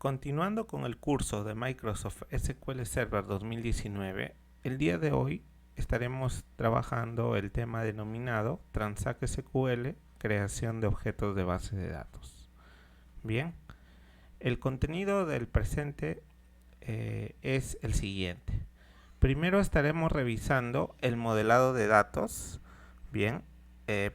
Continuando con el curso de Microsoft SQL Server 2019, el día de hoy estaremos trabajando el tema denominado Transact SQL, creación de objetos de base de datos. Bien, el contenido del presente es el siguiente. Primero estaremos revisando el modelado de datos, bien,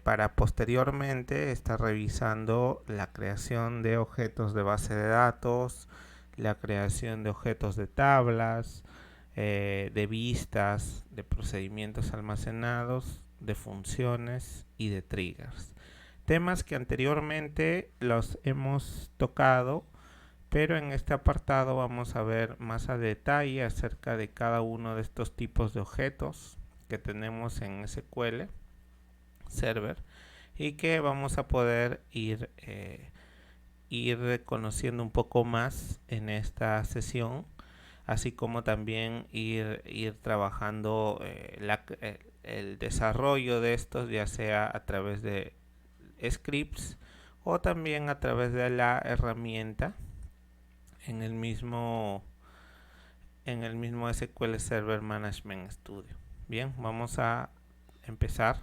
para posteriormente estar revisando la creación de objetos de base de datos, la creación de objetos de tablas, de vistas, de procedimientos almacenados, de funciones y de triggers. Temas que anteriormente los hemos tocado, pero en este apartado vamos a ver más a detalle acerca de cada uno de estos tipos de objetos que tenemos en SQL Server y que vamos a poder ir conociendo un poco más en esta sesión, así como también ir trabajando el desarrollo de estos, ya sea a través de scripts o también a través de la herramienta en el mismo SQL Server Management Studio. Bien, vamos a empezar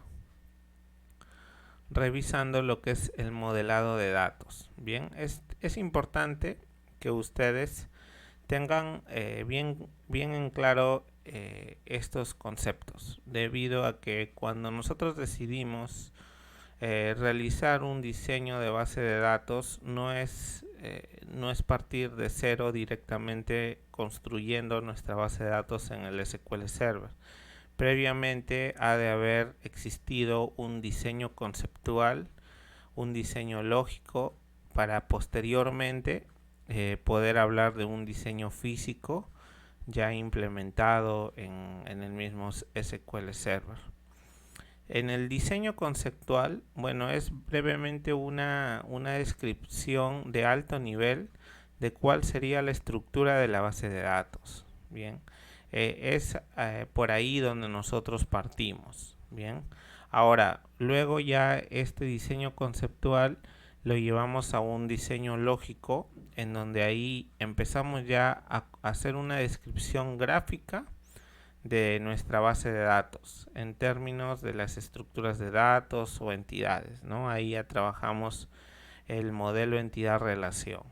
revisando lo que es el modelado de datos. Bien, es importante que ustedes tengan bien en claro estos conceptos, debido a que cuando nosotros decidimos realizar un diseño de base de datos no es partir de cero directamente construyendo nuestra base de datos en el SQL Server. Previamente ha de haber existido un diseño conceptual, un diseño lógico, para posteriormente poder hablar de un diseño físico ya implementado en el mismo SQL Server. En el diseño conceptual, bueno, es brevemente una descripción de alto nivel de cuál sería la estructura de la base de datos. Bien, es por ahí donde nosotros partimos. Bien, ahora, luego ya este diseño conceptual lo llevamos a un diseño lógico, en donde ahí empezamos ya a hacer una descripción gráfica de nuestra base de datos en términos de las estructuras de datos o entidades, ¿no? Ahí ya trabajamos el modelo entidad-relación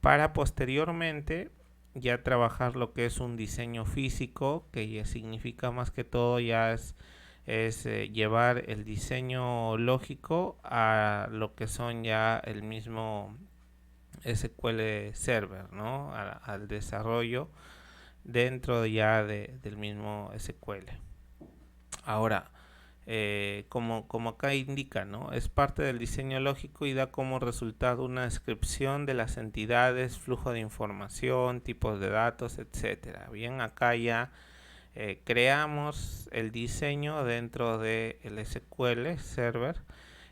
para posteriormente ya trabajar lo que es un diseño físico, que ya significa más que todo ya es llevar el diseño lógico a lo que son ya el mismo SQL Server, ¿no? Al desarrollo dentro ya del mismo SQL. Ahora, como acá indica, ¿no? Es parte del diseño lógico y da como resultado una descripción de las entidades, flujo de información, tipos de datos, etcétera. Bien, acá ya creamos el diseño dentro del SQL Server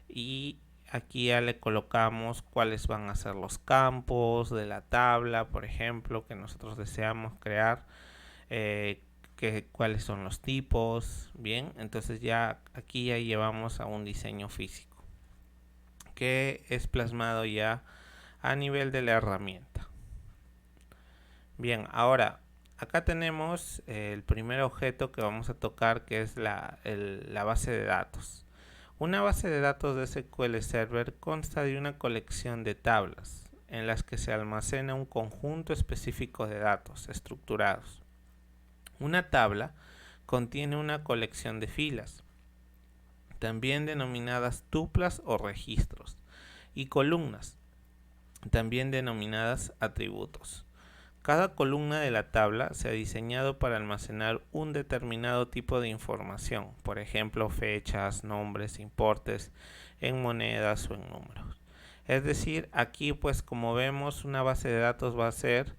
y aquí ya le colocamos cuáles van a ser los campos de la tabla, por ejemplo, que nosotros deseamos crear, cuáles son los tipos. Bien, entonces ya aquí ya llevamos a un diseño físico que es plasmado ya a nivel de la herramienta. Bien, ahora acá tenemos el primer objeto que vamos a tocar, que es la base de datos. Una base de datos de SQL Server consta de una colección de tablas en las que se almacena un conjunto específico de datos estructurados. Una tabla contiene una colección de filas, también denominadas tuplas o registros, y columnas, también denominadas atributos. Cada columna de la tabla se ha diseñado para almacenar un determinado tipo de información, por ejemplo, fechas, nombres, importes, en monedas o en números. Es decir, aquí pues como vemos, una base de datos va a ser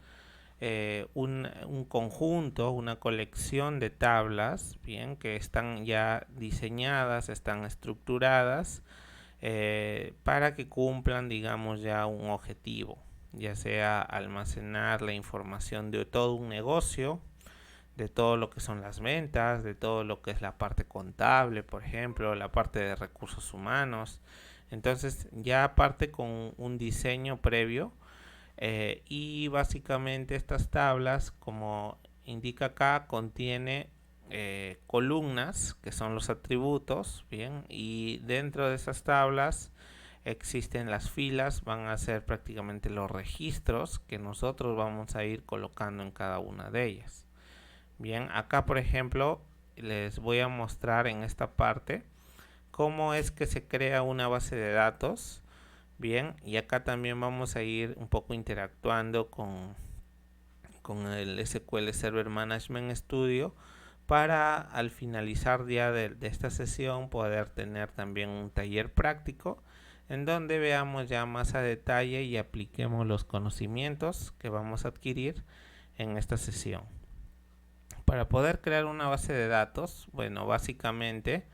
un conjunto, una colección de tablas, bien, que están ya diseñadas, están estructuradas para que cumplan, digamos, ya un objetivo, ya sea almacenar la información de todo un negocio, de todo lo que son las ventas, de todo lo que es la parte contable, por ejemplo, la parte de recursos humanos. Entonces ya parte con un diseño previo Y básicamente estas tablas, como indica acá, contiene columnas que son los atributos, bien, y dentro de esas tablas existen las filas, van a ser prácticamente los registros que nosotros vamos a ir colocando en cada una de ellas. Bien, acá por ejemplo les voy a mostrar en esta parte cómo es que se crea una base de datos. Bien, y acá también vamos a ir un poco interactuando con el SQL Server Management Studio para al finalizar ya de esta sesión poder tener también un taller práctico en donde veamos ya más a detalle y apliquemos los conocimientos que vamos a adquirir en esta sesión. Para poder crear una base de datos, bueno, básicamente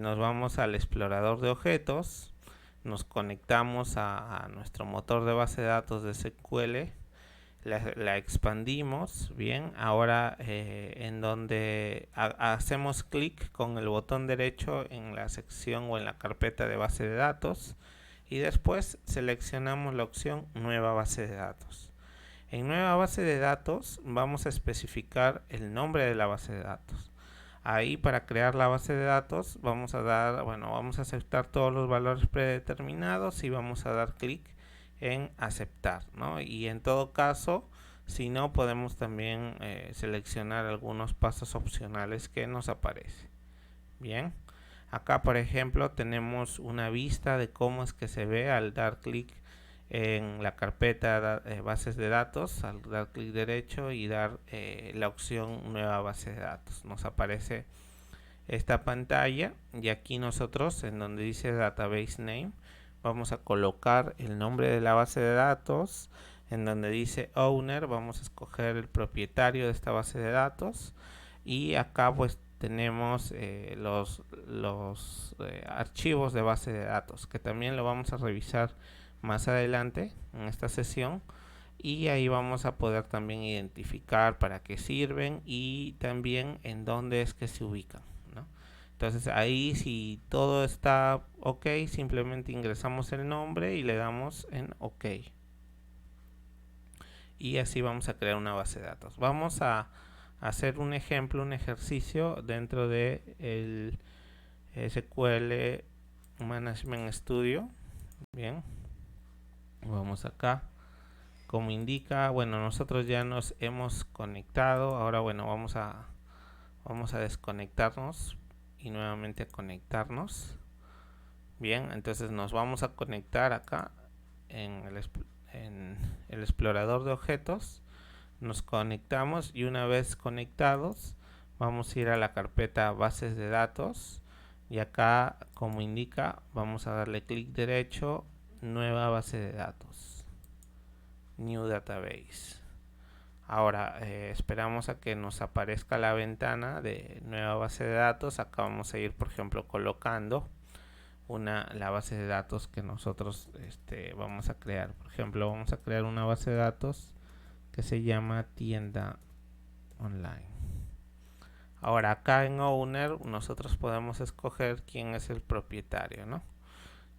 nos vamos al explorador de objetos, nos conectamos a nuestro motor de base de datos de SQL, la expandimos, bien, ahora en donde hacemos clic con el botón derecho en la sección o en la carpeta de base de datos y después seleccionamos la opción nueva base de datos. En nueva base de datos vamos a especificar el nombre de la base de datos. Ahí para crear la base de datos vamos a dar, bueno, vamos a aceptar todos los valores predeterminados y vamos a dar clic en aceptar, ¿no? Y en todo caso, si no, podemos también seleccionar algunos pasos opcionales que nos aparece. Bien, acá por ejemplo tenemos una vista de cómo es que se ve al dar clic en la carpeta bases de datos, al dar clic derecho y dar la opción nueva base de datos. Nos aparece esta pantalla y aquí nosotros en donde dice database name vamos a colocar el nombre de la base de datos. En donde dice owner vamos a escoger el propietario de esta base de datos y acá pues tenemos los archivos de base de datos que también lo vamos a revisar más adelante en esta sesión y ahí vamos a poder también identificar para qué sirven y también en dónde es que se ubican, ¿no? Entonces ahí si todo está ok, simplemente ingresamos el nombre y le damos en ok. Y así vamos a crear una base de datos. Vamos a hacer un ejemplo, un ejercicio dentro de el SQL Management Studio. Bien, vamos acá. Como indica, bueno, nosotros ya nos hemos conectado. Ahora, bueno, vamos a desconectarnos y nuevamente a conectarnos. Bien, entonces nos vamos a conectar acá en el explorador de objetos. Nos conectamos y una vez conectados vamos a ir a la carpeta bases de datos y acá como indica vamos a darle clic derecho nueva base de datos, new database. Ahora esperamos a que nos aparezca la ventana de nueva base de datos. Acá vamos a ir por ejemplo colocando la base de datos que nosotros vamos a crear. Por ejemplo vamos a crear una base de datos que se llama tienda online. Ahora acá en owner nosotros podemos escoger quién es el propietario, ¿no?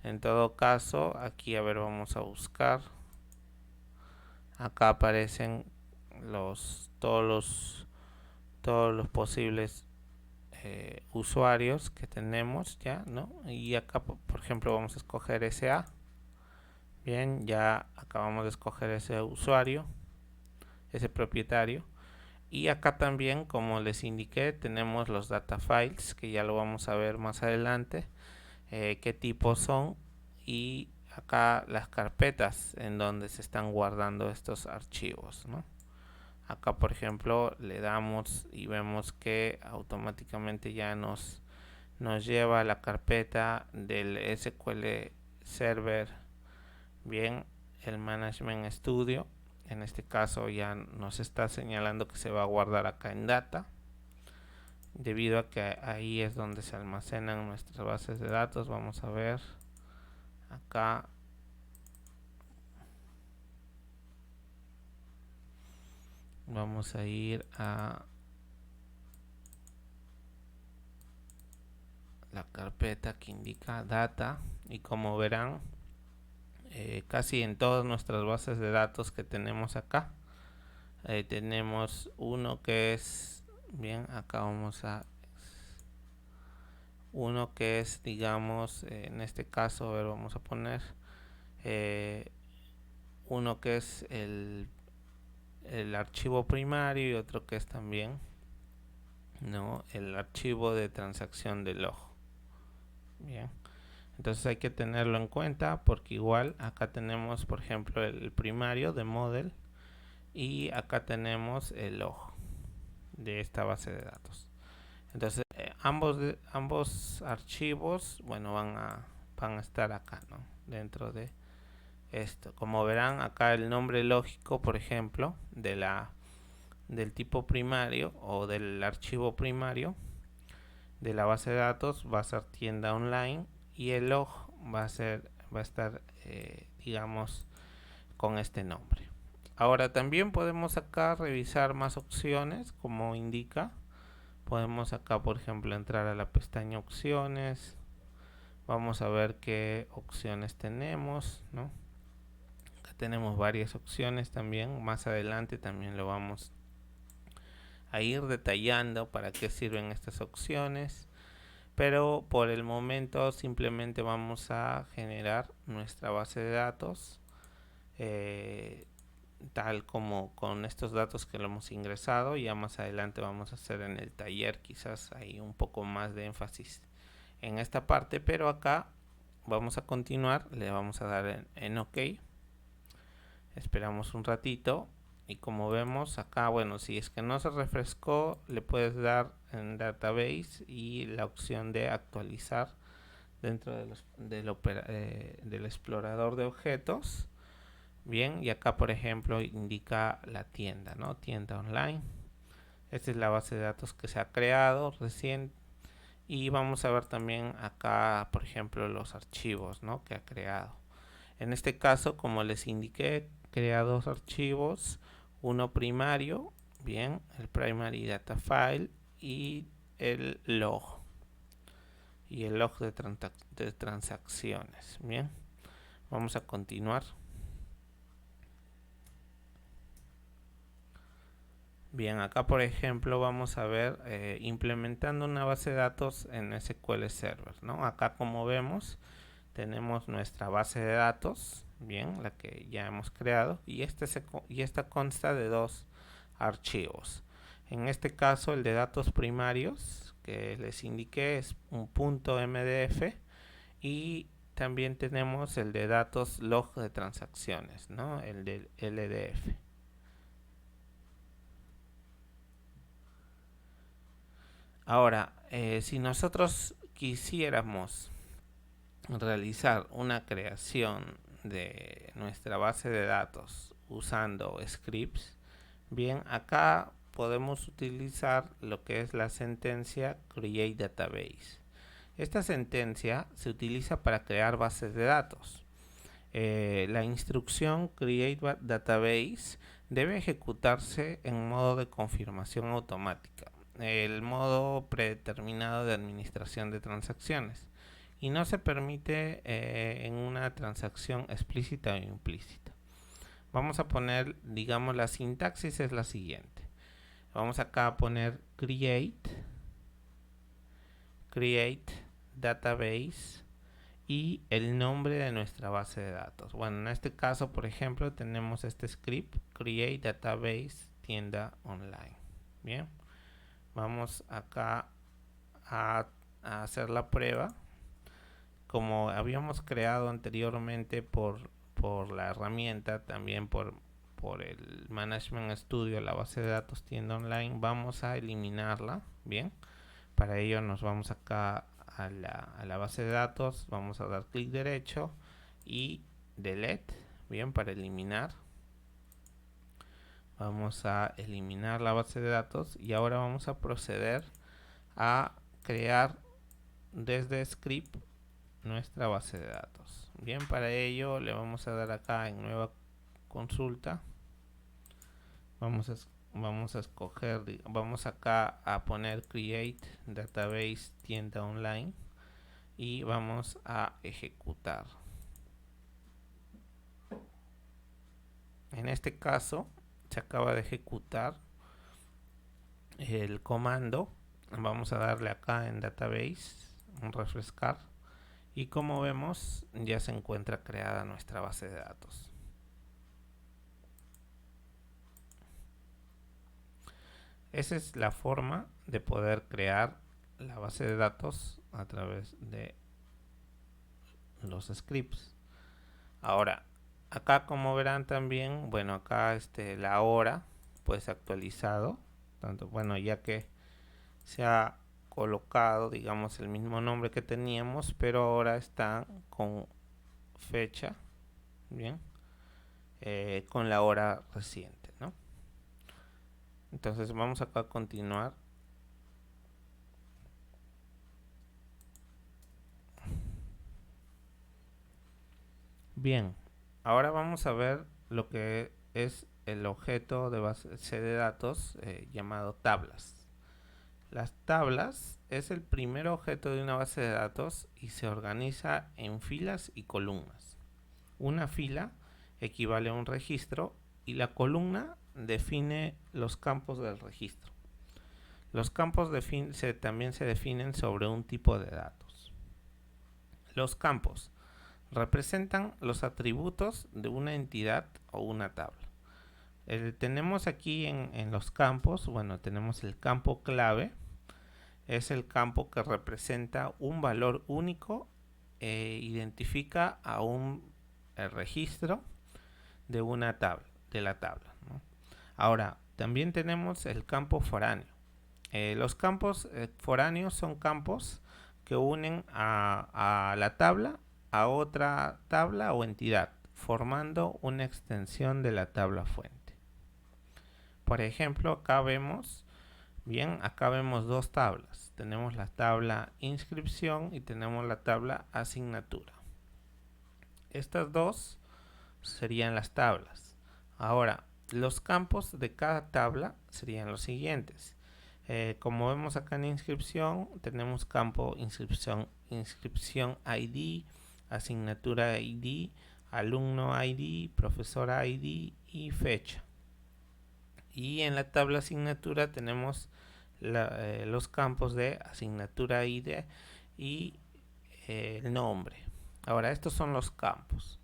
En todo caso aquí a ver vamos a buscar, acá aparecen todos los posibles usuarios que tenemos ya, ¿no? Y acá por ejemplo vamos a escoger SA. Bien, ya acabamos de escoger ese usuario, ese propietario. Y acá también, como les indiqué, tenemos los data files, que ya lo vamos a ver más adelante, qué tipos son, y acá las carpetas en donde se están guardando estos archivos, ¿no? Acá por ejemplo le damos y vemos que automáticamente ya nos lleva a la carpeta del SQL Server, bien, el Management Studio. En este caso ya nos está señalando que se va a guardar acá en data, debido a que ahí es donde se almacenan nuestras bases de datos. Vamos a ver acá, vamos a ir a la carpeta que indica data y como verán casi en todas nuestras bases de datos que tenemos acá. Tenemos uno que es, bien, acá vamos a uno que es, digamos, en este caso, a ver, vamos a poner uno que es el archivo primario y otro que es también, ¿no?, el archivo de transacción de log. Bien, entonces hay que tenerlo en cuenta porque igual acá tenemos, por ejemplo, el primario de model y acá tenemos el log de esta base de datos. Entonces ambos archivos, bueno, van a estar acá, ¿no?, dentro de esto. Como verán acá, el nombre lógico, por ejemplo, del tipo primario o del archivo primario de la base de datos va a ser tienda online y el log va a estar, digamos, con este nombre. Ahora también podemos acá revisar más opciones, como indica. Podemos acá, por ejemplo, entrar a la pestaña opciones. Vamos a ver qué opciones tenemos, ¿no? Acá tenemos varias opciones también. Más adelante también lo vamos a ir detallando para qué sirven estas opciones. Pero por el momento simplemente vamos a generar nuestra base de datos tal como con estos datos que lo hemos ingresado. Ya más adelante vamos a hacer en el taller quizás hay un poco más de énfasis en esta parte, pero acá vamos a continuar, le vamos a dar en OK, esperamos un ratito y como vemos acá, bueno, si es que no se refrescó, le puedes dar en database y la opción de actualizar dentro del explorador de objetos. Bien, y acá por ejemplo indica la tienda, ¿no?, tienda online. Esta es la base de datos que se ha creado recién. Y vamos a ver también acá, por ejemplo, los archivos, ¿no?, que ha creado. En este caso, como les indiqué, crea dos archivos. Uno primario, bien, el primary data file y el log. Y el log de transacciones. Bien, vamos a continuar. Bien, acá por ejemplo vamos a ver implementando una base de datos en SQL Server, ¿no? Acá como vemos tenemos nuestra base de datos, bien, la que ya hemos creado, y esta consta de dos archivos. En este caso el de datos primarios que les indiqué es un .mdf y también tenemos el de datos log de transacciones, ¿no?, el del LDF. Ahora, si nosotros quisiéramos realizar una creación de nuestra base de datos usando scripts, bien, acá podemos utilizar lo que es la sentencia create database. Esta sentencia se utiliza para crear bases de datos. La instrucción create database debe ejecutarse en modo de confirmación automática, el modo predeterminado de administración de transacciones, y no se permite en una transacción explícita o implícita. Vamos a poner, digamos, la sintaxis es la siguiente. Vamos acá a poner create database y el nombre de nuestra base de datos. Bueno, en este caso, por ejemplo, tenemos este script create database tienda online. Bien, vamos acá a hacer la prueba. Como habíamos creado anteriormente por la herramienta, también por el Management Studio, la base de datos tienda online, vamos a eliminarla. Bien, para ello nos vamos acá a la base de datos, vamos a dar clic derecho y delete, bien, para eliminar. Vamos a eliminar la base de datos y ahora vamos a proceder a crear desde script nuestra base de datos. Bien, para ello le vamos a dar acá en nueva consulta. Vamos a escoger, vamos acá a poner create database tienda online y vamos a ejecutar. en este caso se acaba de ejecutar el comando. Vamos a darle acá en database, un refrescar, y como vemos ya se encuentra creada nuestra base de datos. Esa es la forma de poder crear la base de datos a través de los scripts. Ahora, acá como verán también, bueno, acá la hora pues actualizado, tanto bueno, ya que se ha colocado, digamos, el mismo nombre que teníamos, pero ahora está con fecha, bien, con la hora reciente, ¿no? Entonces vamos acá a continuar. Bien, ahora vamos a ver lo que es el objeto de base de datos llamado tablas. Las tablas es el primer objeto de una base de datos y se organiza en filas y columnas. Una fila equivale a un registro y la columna define los campos del registro. Los campos también se definen sobre un tipo de datos. Los campos representan los atributos de una entidad o una tabla. Tenemos aquí en los campos, bueno, tenemos el campo clave, es el campo que representa un valor único e identifica a un registro de una tabla, de la tabla, ¿no? Ahora, también tenemos el campo foráneo. Los campos foráneos son campos que unen a la tabla a otra tabla o entidad, formando una extensión de la tabla fuente. Por ejemplo, acá vemos dos tablas. Tenemos la tabla inscripción y tenemos la tabla asignatura. Estas dos serían las tablas. Ahora, los campos de cada tabla serían los siguientes. Como vemos acá en inscripción, tenemos campo inscripción ID, asignatura ID, alumno ID, profesor ID y fecha. Y en la tabla asignatura tenemos los campos de asignatura ID y el nombre. Ahora, estos son los campos.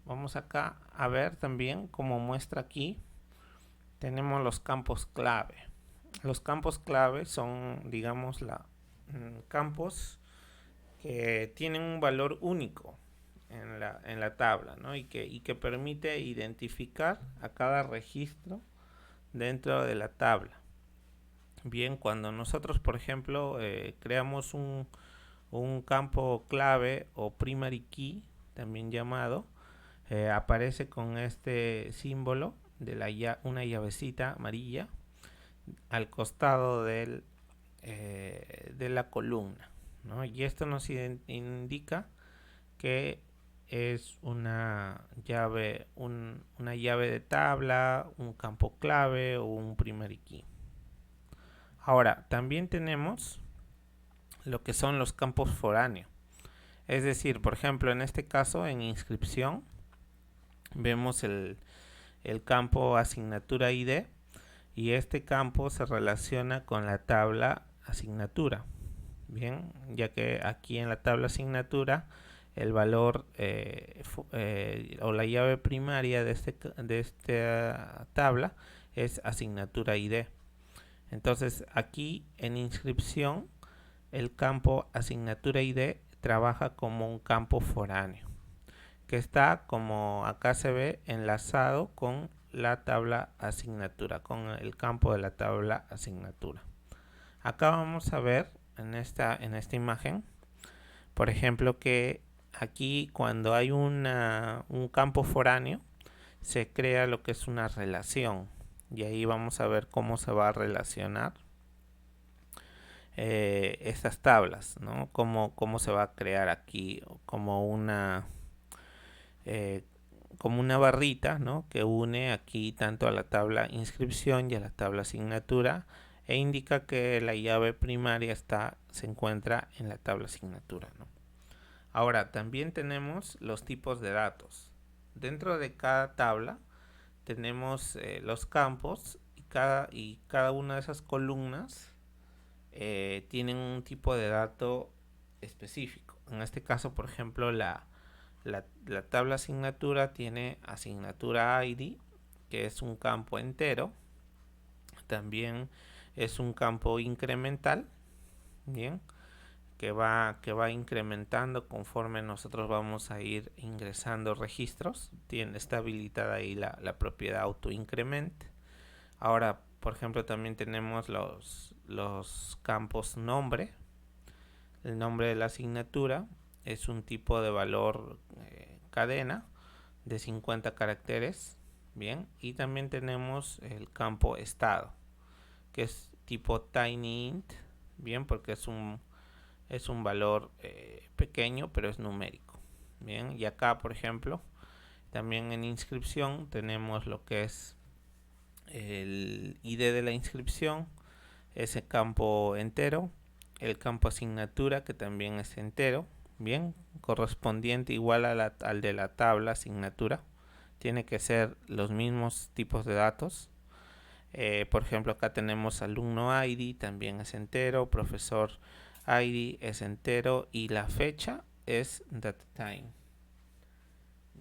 Vamos acá a ver también, como muestra aquí, tenemos los campos clave. Los campos clave son, digamos, campos que tienen un valor único en la tabla, ¿no? y que permite identificar a cada registro dentro de la tabla. Bien, cuando nosotros, por ejemplo, creamos un campo clave o primary key, también llamado, aparece con este símbolo de una llavecita amarilla al costado de la columna, ¿no? Y esto nos indica que es una llave de tabla, un campo clave o un primary key. Ahora, también tenemos lo que son los campos foráneos. Es decir, por ejemplo, en este caso, en inscripción, vemos el campo asignatura ID y este campo se relaciona con la tabla asignatura. Bien, ya que aquí en la tabla asignatura el valor o la llave primaria de esta tabla es asignatura ID. Entonces aquí en inscripción el campo asignatura ID trabaja como un campo foráneo que está, como acá se ve, enlazado con la tabla asignatura, con el campo de la tabla asignatura. Acá vamos a ver en esta imagen, por ejemplo, que aquí cuando hay un campo foráneo se crea lo que es una relación, y ahí vamos a ver cómo se va a relacionar estas tablas, ¿no? Cómo se va a crear aquí como una barrita, ¿no? Que une aquí tanto a la tabla inscripción y a la tabla asignatura e indica que la llave primaria se encuentra en la tabla asignatura, ¿no? Ahora, también tenemos los tipos de datos. Dentro de cada tabla tenemos los campos y cada una de esas columnas tienen un tipo de dato específico. En este caso, por ejemplo, la tabla asignatura tiene asignatura ID, que es un campo entero. También es un campo incremental, bien, que va incrementando conforme nosotros vamos a ir ingresando registros. Está habilitada ahí la propiedad autoincrement. Ahora, por ejemplo, también tenemos los campos nombre. El nombre de la asignatura es un tipo de valor cadena de 50 caracteres. Bien, y también tenemos el campo estado, que es tipo tinyInt, bien, porque es un valor pequeño, pero es numérico. Bien, y acá, por ejemplo, también en inscripción tenemos lo que es el ID de la inscripción, ese campo entero, el campo asignatura, que también es entero, bien, correspondiente igual al de la tabla asignatura. Tiene que ser los mismos tipos de datos. Por ejemplo, acá tenemos alumno ID, también es entero, profesor ID es entero y la fecha es datetime.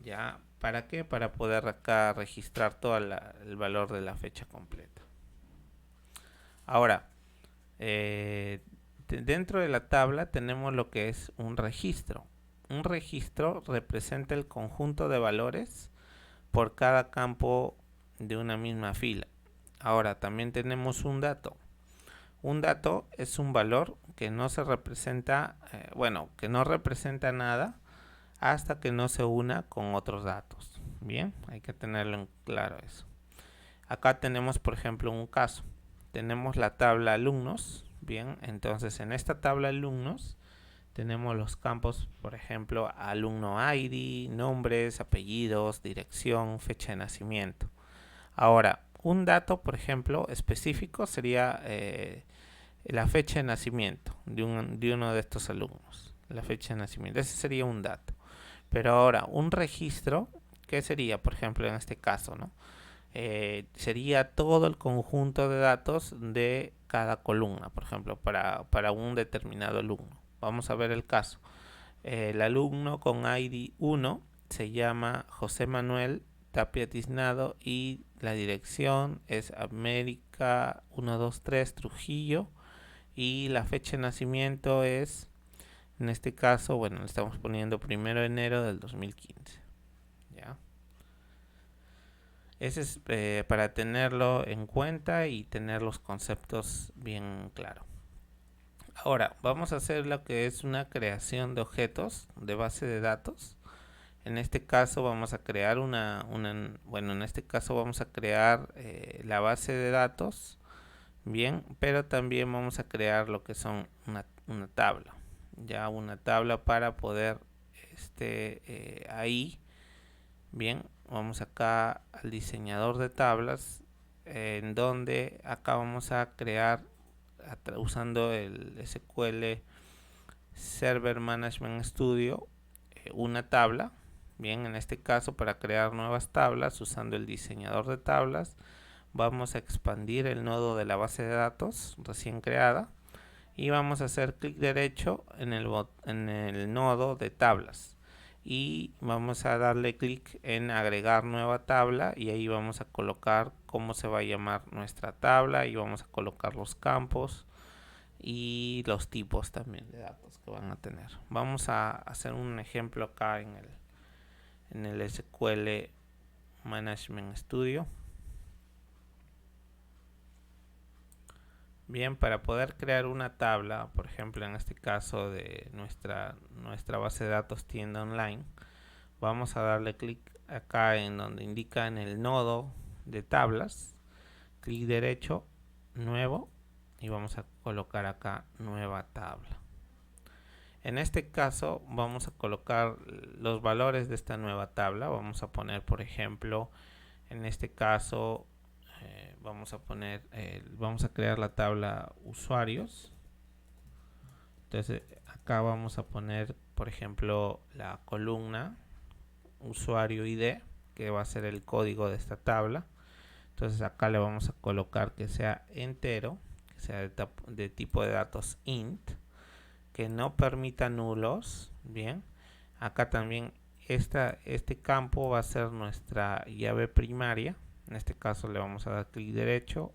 ¿Ya? ¿Para qué? Para poder acá registrar todo el valor de la fecha completa. Ahora, dentro de la tabla tenemos lo que es un registro. Un registro representa el conjunto de valores por cada campo de una misma fila. Ahora, también tenemos un dato. Un dato es un valor que no se representa, que no representa nada hasta que no se una con otros datos. Bien, hay que tenerlo en claro eso. Acá tenemos, por ejemplo, un caso. Tenemos la tabla alumnos. Bien, entonces en esta tabla alumnos tenemos los campos, por ejemplo, alumno ID, nombres, apellidos, dirección, fecha de nacimiento. Ahora, un dato, por ejemplo, específico sería la fecha de nacimiento de uno de estos alumnos. La fecha de nacimiento, ese sería un dato. Pero ahora, un registro, ¿qué sería, por ejemplo, en este caso, ¿no? Sería todo el conjunto de datos de cada columna, por ejemplo, para un determinado alumno. Vamos a ver el caso. El alumno con ID 1 se llama José Manuel Tapia Tiznado y la dirección es América 123 Trujillo y la fecha de nacimiento es, en este caso, bueno, le estamos poniendo 1 de enero del 2015. ¿Ya? Ese es para tenerlo en cuenta y tener los conceptos bien claros. Ahora, vamos a hacer lo que es una creación de objetos de base de datos. En este caso vamos a crear en este caso vamos a crear la base de datos, bien, pero también vamos a crear lo que son una tabla, ya una tabla para poder ahí, bien, vamos acá al diseñador de tablas, en donde acá vamos a crear usando el SQL Server Management Studio una tabla. Bien, en este caso para crear nuevas tablas usando el diseñador de tablas vamos a expandir el nodo de la base de datos recién creada y vamos a hacer clic derecho en el nodo de tablas y vamos a darle clic en agregar nueva tabla y ahí vamos a colocar cómo se va a llamar nuestra tabla y vamos a colocar los campos y los tipos también de datos que van a tener. Vamos a hacer un ejemplo acá en el SQL Management Studio. Bien, para poder crear una tabla, por ejemplo en este caso de nuestra base de datos tienda online, vamos a darle clic acá en donde indica en el nodo de tablas, clic derecho, nuevo, y vamos a colocar acá nueva tabla. En este caso vamos a colocar los valores de esta nueva tabla. Vamos a poner, por ejemplo, en este caso vamos a crear la tabla usuarios. Entonces acá vamos a poner, por ejemplo, la columna usuario ID. que va a ser el código de esta tabla. Entonces acá le vamos a colocar que sea entero, que sea de tipo de datos int, que no permita nulos. Bien, acá también este campo va a ser nuestra llave primaria. En este caso le vamos a dar clic derecho,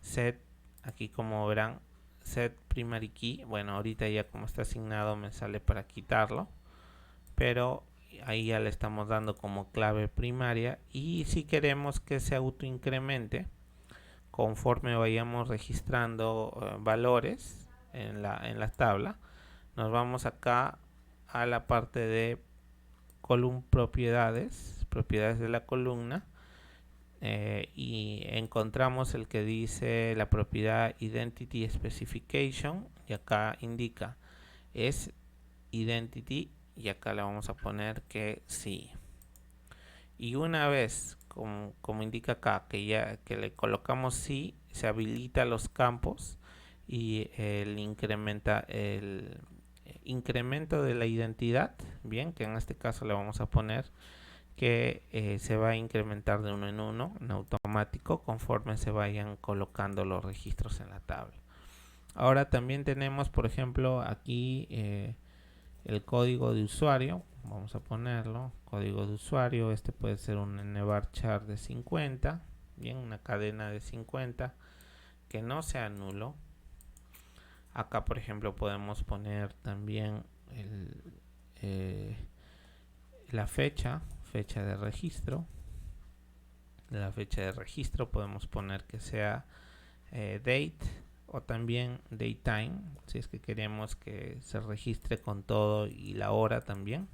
set, aquí como verán, set primary key. Bueno, ahorita ya como está asignado me sale para quitarlo, pero ahí ya le estamos dando como clave primaria. Y si queremos que se autoincremente conforme vayamos registrando valores en la tabla, nos vamos acá a la parte de propiedades de la columna, y encontramos el que dice la propiedad identity specification, y acá indica es identity, y acá le vamos a poner que sí. Y una vez como indica acá que le colocamos sí, se habilita los campos y el incremento de la identidad, bien, que en este caso le vamos a poner que se va a incrementar de uno en automático conforme se vayan colocando los registros en la tabla. Ahora también tenemos, por ejemplo, aquí el código de usuario. Vamos a ponerlo, código de usuario. Este puede ser un nvarchar de 50, bien, una cadena de 50 que no sea nulo. Acá, por ejemplo, podemos poner también la fecha de registro. De la fecha de registro podemos poner que sea date, o también datetime, si es que queremos que se registre con todo y la hora también.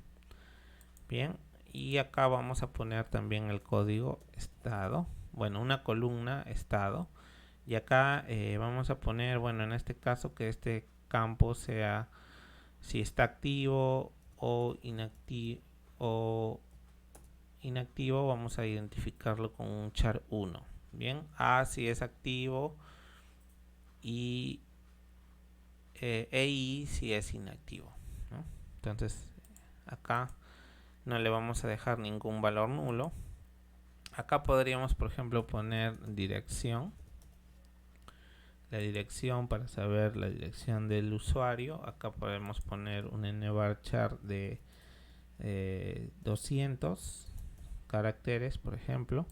Bien, y acá vamos a poner también el código estado, bueno, una columna estado, y acá vamos a poner, bueno, en este caso que este campo sea si está activo o inactivo, vamos a identificarlo con un char 1. Bien, A si es activo y EI si es inactivo, ¿no? Entonces acá no le vamos a dejar ningún valor nulo. Acá podríamos, por ejemplo, poner dirección, la dirección para saber la dirección del usuario. Acá podemos poner un nvarchar de 200 caracteres, por ejemplo,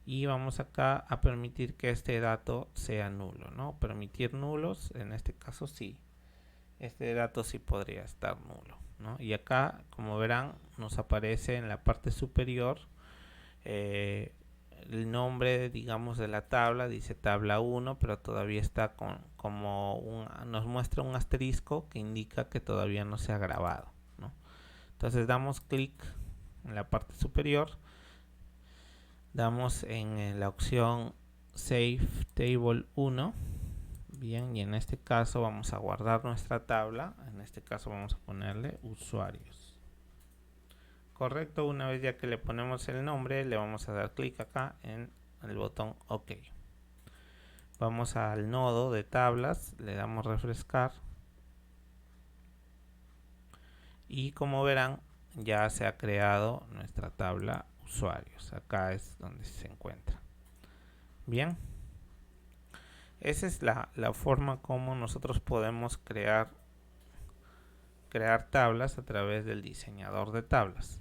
y vamos acá a permitir que este dato sea nulo, ¿no? Permitir nulos, en este caso sí, este dato sí podría estar nulo, ¿no? Y acá, como verán, nos aparece en la parte superior el nombre, digamos, de la tabla, dice tabla 1, pero todavía está nos muestra un asterisco que indica que todavía no se ha grabado, ¿no? Entonces damos clic en la parte superior, damos en la opción Save Table 1. Bien, y en este caso vamos a guardar nuestra tabla. En este caso vamos a ponerle usuarios. Correcto, una vez ya que le ponemos el nombre, le vamos a dar clic acá en el botón OK. Vamos al nodo de tablas, le damos refrescar. Y como verán, ya se ha creado nuestra tabla usuarios. Acá es donde se encuentra. Bien. Esa es la forma como nosotros podemos crear tablas a través del diseñador de tablas.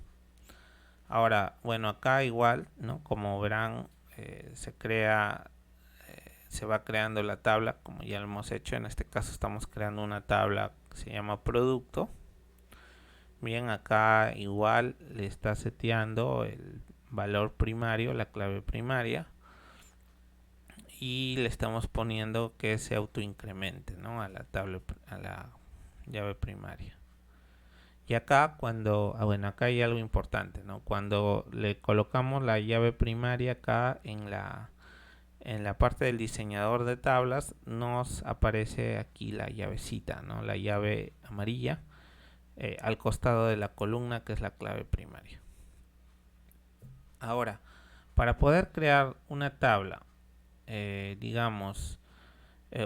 Ahora, bueno, acá igual, ¿no? Como verán, se va creando la tabla como ya lo hemos hecho. En este caso estamos creando una tabla que se llama producto. Bien, acá igual le está seteando el valor primario, la clave primaria, y le estamos poniendo que se autoincremente, ¿no? a la llave primaria. Y acá bueno, acá hay algo importante, ¿no? Cuando le colocamos la llave primaria acá en la parte del diseñador de tablas, nos aparece aquí la llavecita, ¿no? La llave amarilla al costado de la columna, que es la clave primaria. Ahora, para poder crear una tabla, digamos,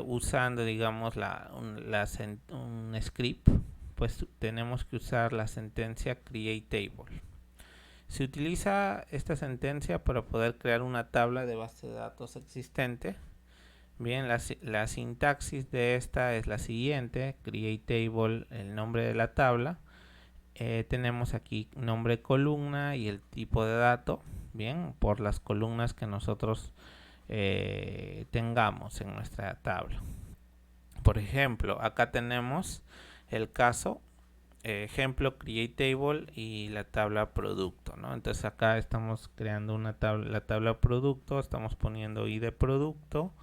usando, digamos, un script, pues tenemos que usar la sentencia create table. Se utiliza esta sentencia para poder crear una tabla de base de datos existente. Bien, la sintaxis de esta es la siguiente: create table, el nombre de la tabla. Tenemos aquí nombre columna y el tipo de dato, bien, por las columnas que nosotros tengamos en nuestra tabla. Por ejemplo, acá tenemos el caso ejemplo create table y la tabla producto, ¿no? Entonces acá estamos creando una tabla, la tabla producto, estamos poniendo id producto,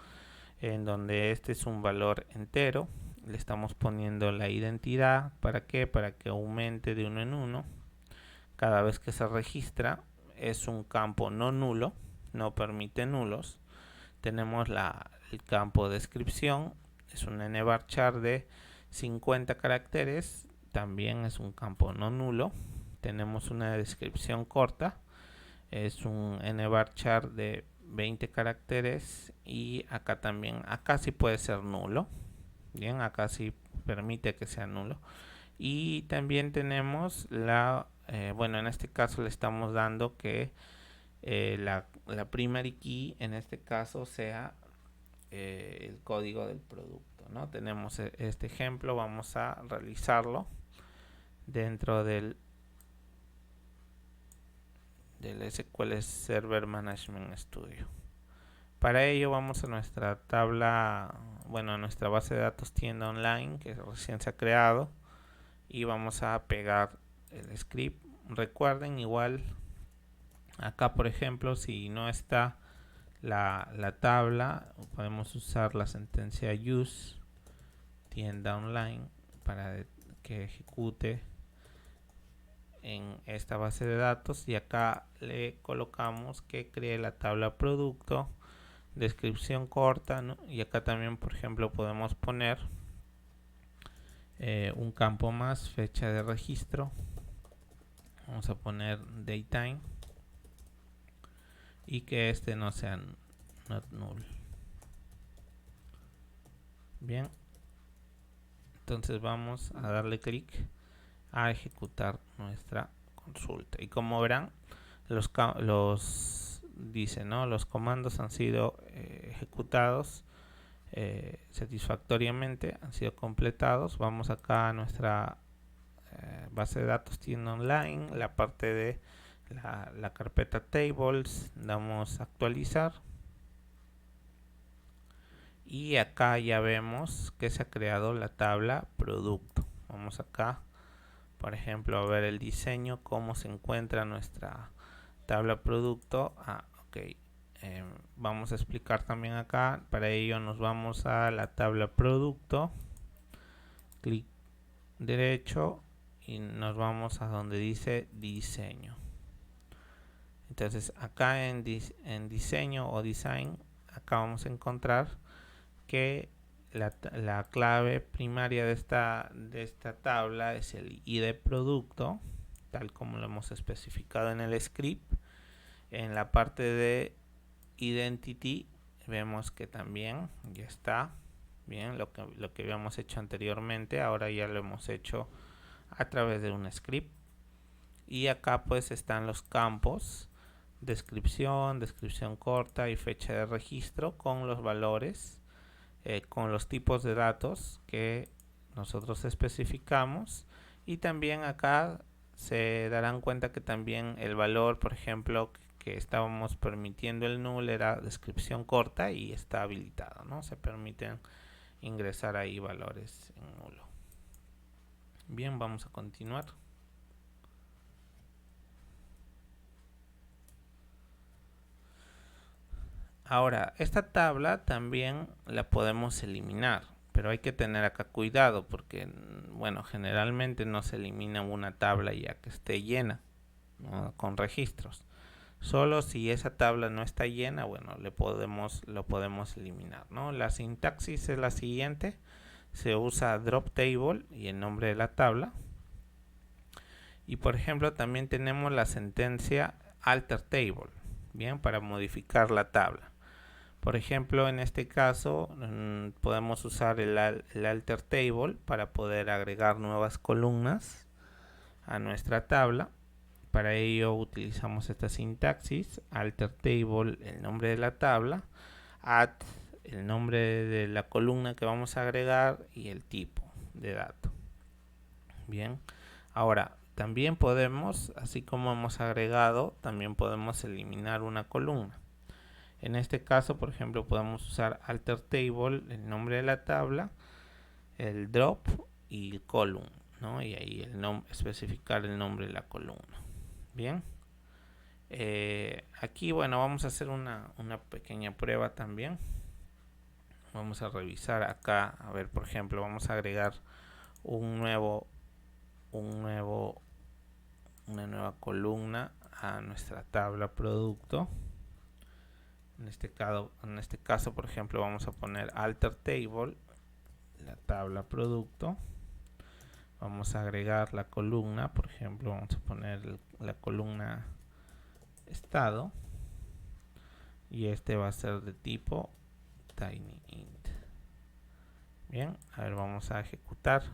en donde este es un valor entero, le estamos poniendo la identidad. ¿Para qué? Para que aumente de uno en uno cada vez que se registra. Es un campo no nulo, no permite nulos. Tenemos el campo descripción, es un nvarchar de 50 caracteres, también es un campo no nulo. Tenemos una descripción corta, es un nvarchar de 20 caracteres, y acá también, acá sí puede ser nulo. Bien, acá sí permite que sea nulo. Y también tenemos bueno, en este caso le estamos dando que la primary key en este caso sea el código del producto, ¿no? Tenemos este ejemplo, vamos a realizarlo dentro del SQL Server Management Studio. Para ello vamos a nuestra tabla, bueno, a nuestra base de datos tienda online que recién se ha creado, y vamos a pegar el script. Recuerden, igual acá por ejemplo, si no está la tabla, podemos usar la sentencia use tienda online para que ejecute en esta base de datos, y acá le colocamos que cree la tabla producto, descripción corta, ¿no? Y acá también por ejemplo podemos poner un campo más, fecha de registro. Vamos a poner daytime y que este no sea not null. Bien, entonces vamos a darle clic a ejecutar nuestra consulta, y como verán dice, ¿no? Los comandos han sido ejecutados satisfactoriamente, han sido completados. Vamos acá a nuestra base de datos tienda online, la parte de la carpeta tables, damos a actualizar, y acá ya vemos que se ha creado la tabla producto. Vamos acá, por ejemplo, a ver el diseño, cómo se encuentra nuestra tabla producto. Ok, vamos a explicar también acá. Para ello nos vamos a la tabla producto, clic derecho y nos vamos a donde dice diseño. Entonces acá en diseño o design, acá vamos a encontrar que la clave primaria de esta tabla es el id producto, tal como lo hemos especificado en el script. En la parte de identity vemos que también ya está bien lo que habíamos hecho anteriormente, ahora ya lo hemos hecho a través de un script. Y acá pues están los campos descripción, descripción corta y fecha de registro con los valores, con los tipos de datos que nosotros especificamos. Y también acá se darán cuenta que también el valor, por ejemplo, que estábamos permitiendo el null era descripción corta, y está habilitado, ¿no? Se permiten ingresar ahí valores en nulo. Bien, vamos a continuar. Ahora, esta tabla también la podemos eliminar, pero hay que tener acá cuidado porque, bueno, generalmente no se elimina una tabla ya que esté llena, ¿no? Con registros. Solo si esa tabla no está llena, bueno, lo podemos eliminar, ¿no? La sintaxis es la siguiente: se usa drop table y el nombre de la tabla. Y por ejemplo también tenemos la sentencia alter table, bien, para modificar la tabla. Por ejemplo, en este caso podemos usar el alter table para poder agregar nuevas columnas a nuestra tabla. Para ello utilizamos esta sintaxis: alter table, el nombre de la tabla, add, el nombre de la columna que vamos a agregar y el tipo de dato. Bien, ahora también podemos, así como hemos agregado, también podemos eliminar una columna. En este caso, por ejemplo, podemos usar alter table, el nombre de la tabla, el drop y el column, ¿no? Y ahí especificar el nombre de la columna. Bien, aquí, bueno, vamos a hacer una pequeña prueba también. Vamos a revisar acá, a ver, por ejemplo, vamos a agregar una nueva columna a nuestra tabla producto. En este caso, por ejemplo, vamos a poner alter table, la tabla producto. Vamos a agregar la columna, por ejemplo, vamos a poner la columna estado, y este va a ser de tipo tinyInt. Bien, a ver, vamos a ejecutar.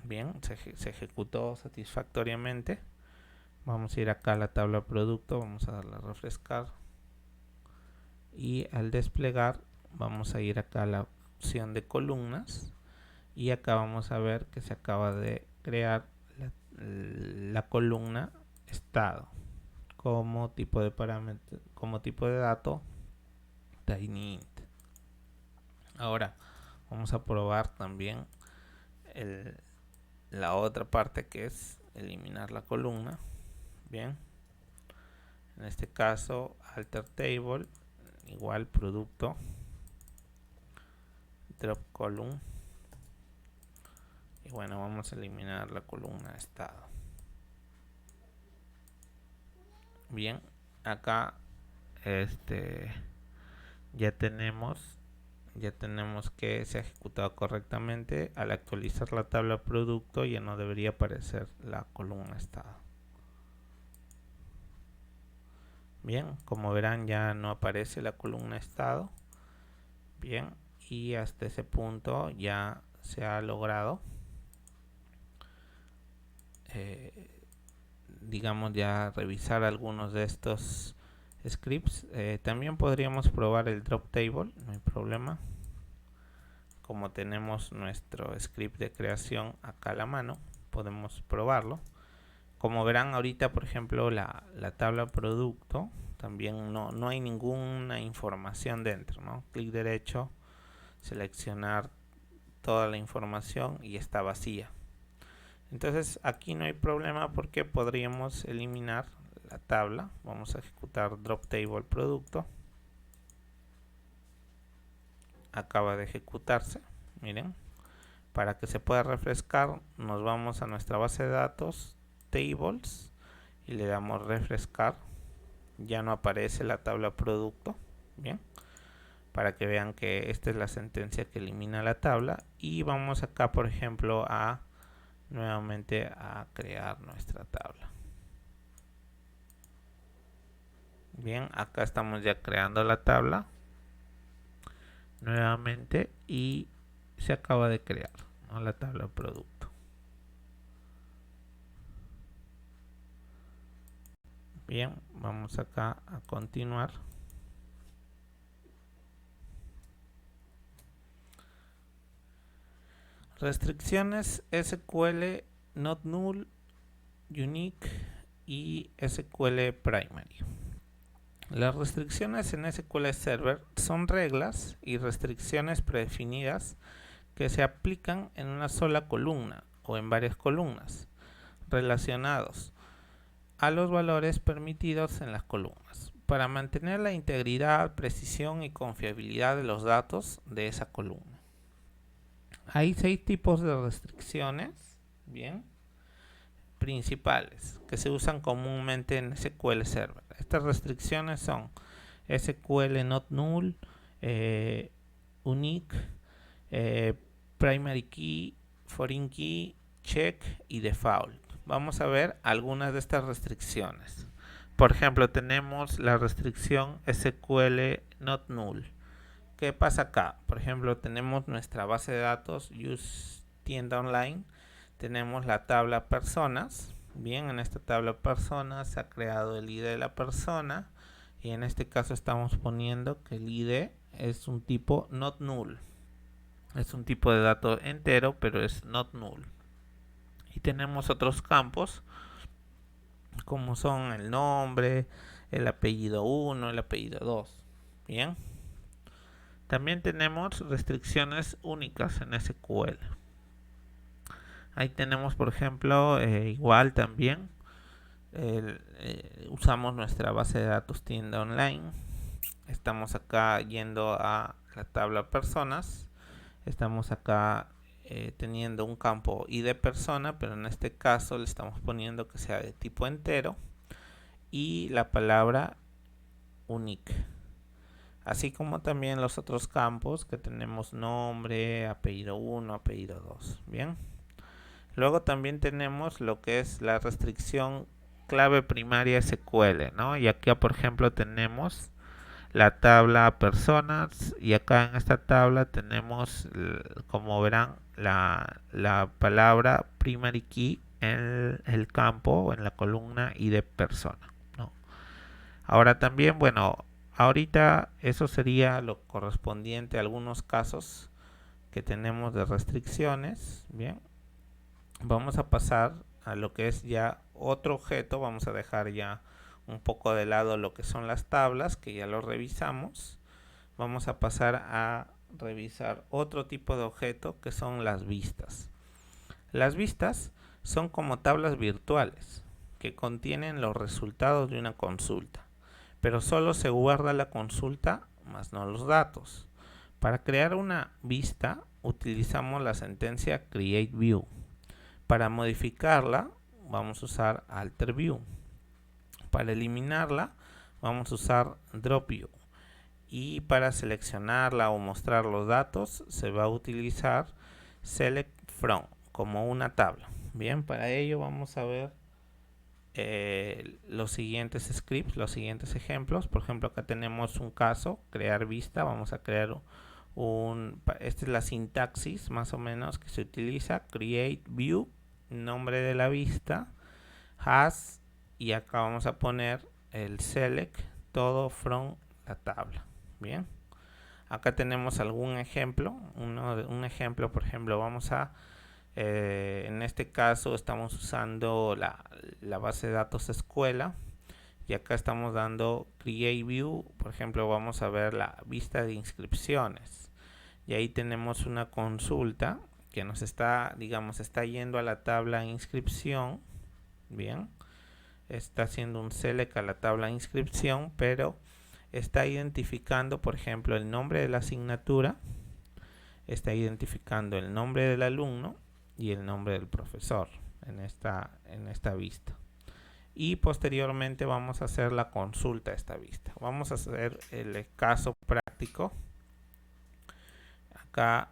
Bien, se ejecutó satisfactoriamente. Vamos a ir acá a la tabla producto, vamos a darle a refrescar, y al desplegar vamos a ir acá a la opción de columnas, y acá vamos a ver que se acaba de crear la columna estado como tipo de parámetro, como tipo de dato tinyInt. Ahora vamos a probar también la otra parte, que es eliminar la columna. Bien, en este caso alter table, igual producto, drop column, y bueno, vamos a eliminar la columna estado. Bien, acá ya tenemos que se ha ejecutado correctamente. Al actualizar la tabla producto ya no debería aparecer la columna estado. Bien, como verán, ya no aparece la columna estado. Bien, y hasta ese punto ya se ha logrado, digamos, ya revisar algunos de estos scripts. También podríamos probar el drop table, no hay problema. Como tenemos nuestro script de creación acá a la mano, podemos probarlo. Como verán ahorita, por ejemplo, la tabla producto, también no hay ninguna información dentro, ¿no? Clic derecho, seleccionar toda la información y está vacía. Entonces aquí no hay problema porque podríamos eliminar la tabla. Vamos a ejecutar drop table producto. Acaba de ejecutarse, miren. Para que se pueda refrescar, nos vamos a nuestra base de datos, tables, y le damos refrescar. Ya no aparece la tabla producto. Bien, para que vean que esta es la sentencia que elimina la tabla. Y vamos acá, por ejemplo, nuevamente a crear nuestra tabla. Bien, acá estamos ya creando la tabla nuevamente, y se acaba de crear, ¿no?, la tabla producto. Bien, vamos acá a continuar. Restricciones SQL not null, unique y SQL primary. Las restricciones en SQL Server son reglas y restricciones predefinidas que se aplican en una sola columna o en varias columnas relacionados a los valores permitidos en las columnas para mantener la integridad, precisión y confiabilidad de los datos de esa columna. Hay 6 tipos de restricciones, bien, principales que se usan comúnmente en SQL Server. Estas restricciones son SQL not null, unique, primary key, foreign key, check y default. Vamos a ver algunas de estas restricciones. Por ejemplo, tenemos la restricción SQL not null. ¿Qué pasa acá? Por ejemplo, tenemos nuestra base de datos use tienda online. tenemos la tabla personas. Bien, en esta tabla personas se ha creado el ID de la persona y en este caso estamos poniendo que el ID es un tipo not null. Es un tipo de dato entero, pero es not null. Y tenemos otros campos como son el nombre, el apellido 1, el apellido 2. Bien. También tenemos restricciones únicas en SQL. Ahí tenemos, por ejemplo, igual también usamos nuestra base de datos tienda online. Estamos acá yendo a la tabla personas. Estamos acá teniendo un campo ID persona, pero en este caso le estamos poniendo que sea de tipo entero y la palabra unique. Así como también los otros campos que tenemos nombre, apellido 1, apellido 2. Bien. Luego también tenemos lo que es la restricción clave primaria SQL, ¿no? Y aquí, por ejemplo, tenemos la tabla personas y acá en esta tabla tenemos, como verán, la palabra primary key en el campo o en la columna ID persona, ¿no? Ahora también, bueno, ahorita eso sería lo correspondiente a algunos casos que tenemos de restricciones. Bien, vamos a pasar a lo que es ya otro objeto. Vamos a dejar ya un poco de lado lo que son las tablas, que ya lo revisamos. Vamos a pasar a revisar otro tipo de objeto que son las vistas. Las vistas son como tablas virtuales que contienen los resultados de una consulta, pero solo se guarda la consulta más no los datos. Para crear una vista utilizamos la sentencia createView. Para modificarla vamos a usar alterView. Para eliminarla vamos a usar dropView. Y para seleccionarla o mostrar los datos se va a utilizar selectFrom como una tabla. Bien, para ello vamos a ver los siguientes scripts, los siguientes ejemplos. Por ejemplo, acá tenemos un caso, crear vista. Vamos a crear esta es la sintaxis más o menos que se utiliza: create view, nombre de la vista, has, y acá vamos a poner el select todo from la tabla. Bien, acá tenemos algún ejemplo, un ejemplo. Por ejemplo, vamos a en este caso estamos usando la base de datos escuela y acá estamos dando create view. Por ejemplo, vamos a ver la vista de inscripciones y ahí tenemos una consulta que nos está, digamos, está yendo a la tabla inscripción. Bien, está haciendo un select a la tabla inscripción, pero está identificando, por ejemplo, el nombre de la asignatura, está identificando el nombre del alumno y el nombre del profesor en esta vista. Y posteriormente vamos a hacer la consulta a esta vista. Vamos a hacer el caso práctico acá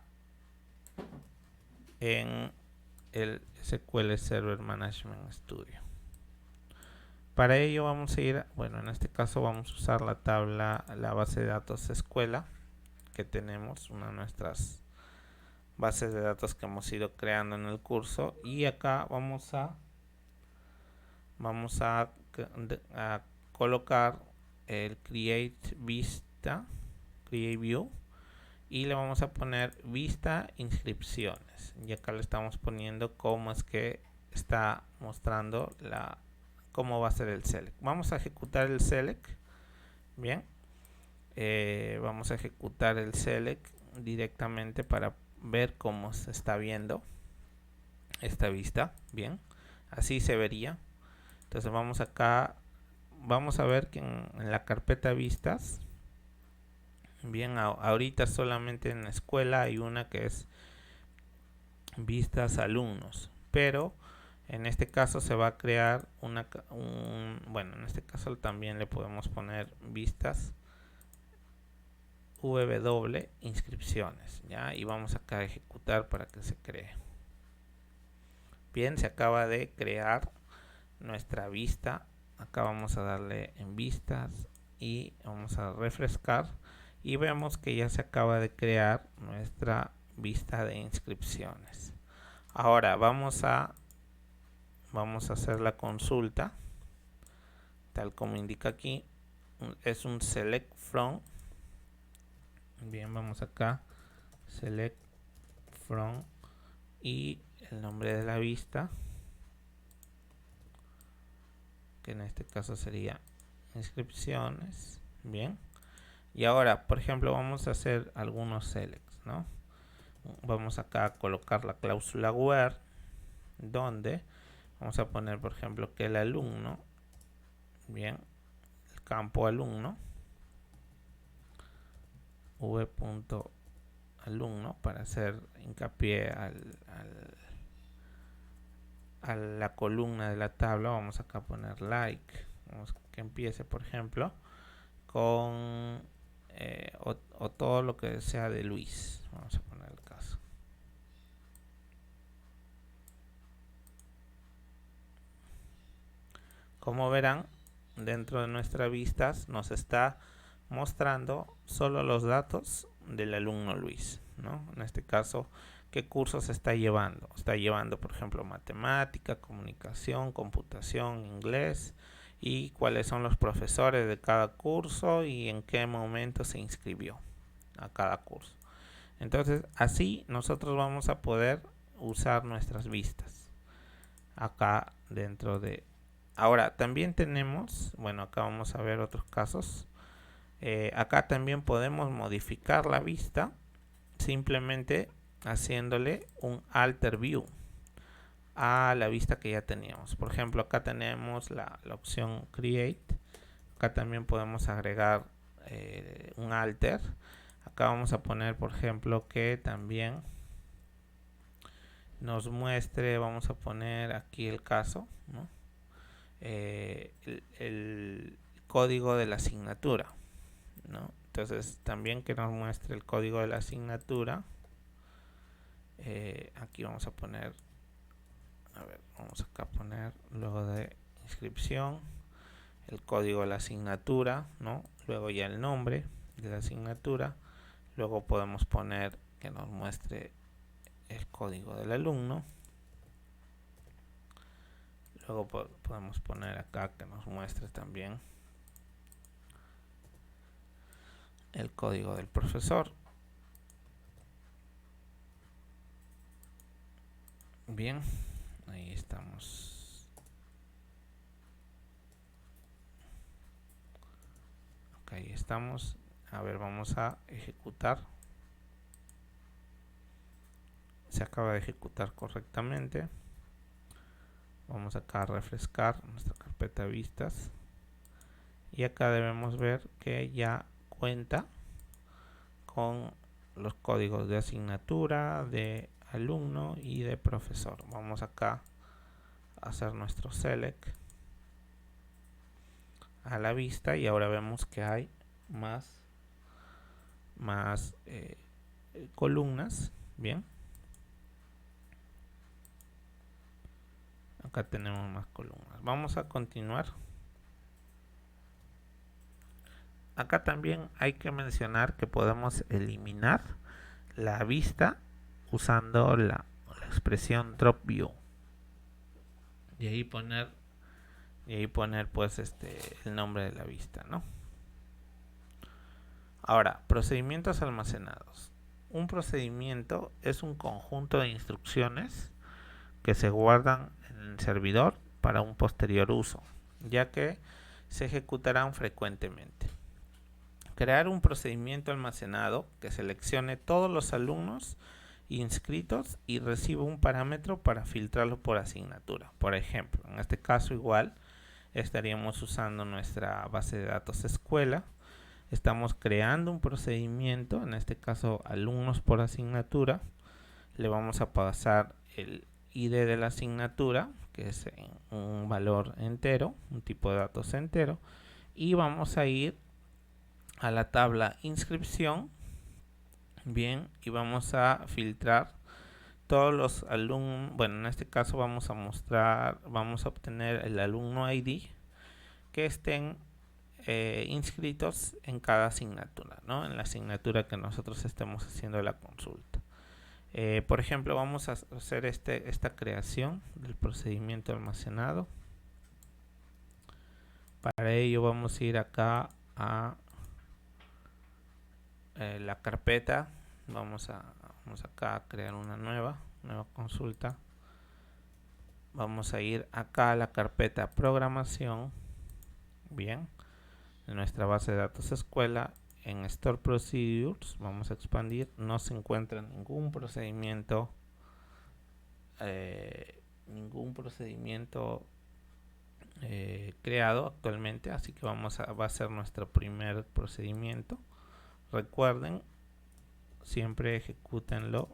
en el SQL Server Management Studio. Para ello vamos a ir, bueno, en este caso vamos a usar la tabla, la base de datos escuela que tenemos, una de nuestras bases de datos que hemos ido creando en el curso, y acá vamos a colocar el create vista, create view, y le vamos a poner vista inscripciones, y acá le estamos poniendo cómo es que está mostrando cómo va a ser el select. Vamos a ejecutar el select. Bien, vamos a ejecutar el select directamente para ver cómo se está viendo esta vista. Bien, así se vería. Entonces vamos acá, vamos a ver que en la carpeta vistas, bien, ahorita solamente en la escuela hay una que es vistas alumnos, pero en este caso se va a crear bueno, en este caso también le podemos poner vistas vw inscripciones, ¿ya? Y vamos acá a ejecutar para que se cree. Bien, se acaba de crear nuestra vista. Acá vamos a darle en vistas y vamos a refrescar y vemos que ya se acaba de crear nuestra vista de inscripciones. Ahora vamos a hacer la consulta tal como indica aquí. Es un select from. Bien, vamos acá, select from, y el nombre de la vista, que en este caso sería inscripciones. Bien, y ahora por ejemplo vamos a hacer algunos selects, ¿no? Vamos acá a colocar la cláusula where, donde vamos a poner por ejemplo que el alumno, bien, el campo alumno, v.alumno, para hacer hincapié a la columna de la tabla. Vamos acá a poner like, vamos a que empiece por ejemplo con o todo lo que sea de Luis, vamos a poner el caso. Como verán, dentro de nuestras vistas nos está mostrando solo los datos del alumno Luis, ¿no? En este caso, qué cursos está llevando. Está llevando, por ejemplo, matemática, comunicación, computación, inglés, y cuáles son los profesores de cada curso y en qué momento se inscribió a cada curso. Entonces, así nosotros vamos a poder usar nuestras vistas acá dentro de... Ahora, también tenemos, bueno, acá vamos a ver otros casos. Acá también podemos modificar la vista simplemente haciéndole un alter view a la vista que ya teníamos. Por ejemplo, acá tenemos la opción create. Acá también podemos agregar un alter. Acá vamos a poner, por ejemplo, que también nos muestre, vamos a poner aquí el caso, ¿no? El código de la asignatura, ¿no? Entonces también que nos muestre el código de la asignatura. Aquí vamos a poner, a ver, vamos acá a poner luego de inscripción el código de la asignatura, ¿no? Luego ya el nombre de la asignatura. Luego podemos poner que nos muestre el código del alumno. Luego podemos poner acá que nos muestre también el código del profesor. Bien, ahí estamos. Ok, ahí estamos. A ver, vamos a ejecutar. Se acaba de ejecutar correctamente. Vamos acá a refrescar nuestra carpeta de vistas. Y acá debemos ver que ya cuenta con los códigos de asignatura, de alumno y de profesor. Vamos acá a hacer nuestro select a la vista y ahora vemos que hay más columnas. Bien, acá tenemos más columnas. Vamos a continuar. Acá también hay que mencionar que podemos eliminar la vista usando la expresión drop view y ahí poner pues el nombre de la vista, ¿no? Ahora, procedimientos almacenados. Un procedimiento es un conjunto de instrucciones que se guardan en el servidor para un posterior uso, ya que se ejecutarán frecuentemente. Crear un procedimiento almacenado que seleccione todos los alumnos inscritos y reciba un parámetro para filtrarlo por asignatura. Por ejemplo, en este caso igual estaríamos usando nuestra base de datos escuela. Estamos creando un procedimiento, en este caso alumnos por asignatura. Le vamos a pasar el ID de la asignatura, que es un valor entero, un tipo de datos entero, y vamos a ir a la tabla inscripción. Bien, y vamos a filtrar todos los alumnos. Bueno, en este caso vamos a obtener el alumno ID que estén inscritos en cada asignatura, ¿no? En la asignatura que nosotros estemos haciendo la consulta. Por ejemplo, vamos a hacer esta creación del procedimiento almacenado. Para ello vamos a ir acá a la carpeta. Vamos acá a crear una nueva consulta. Vamos a ir acá a la carpeta programación. Bien, en nuestra base de datos escuela, en Store Procedures vamos a expandir. No se encuentra ningún procedimiento creado actualmente, así que va a ser nuestro primer procedimiento. Recuerden, siempre ejecútenlo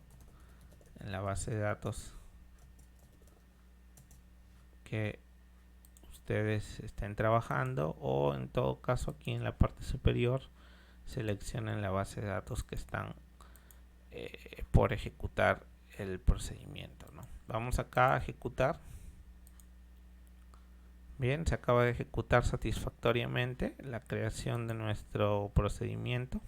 en la base de datos que ustedes estén trabajando, o en todo caso aquí en la parte superior seleccionen la base de datos que están por ejecutar el procedimiento, ¿no? Vamos acá a ejecutar. Bien, se acaba de ejecutar satisfactoriamente la creación de nuestro procedimiento.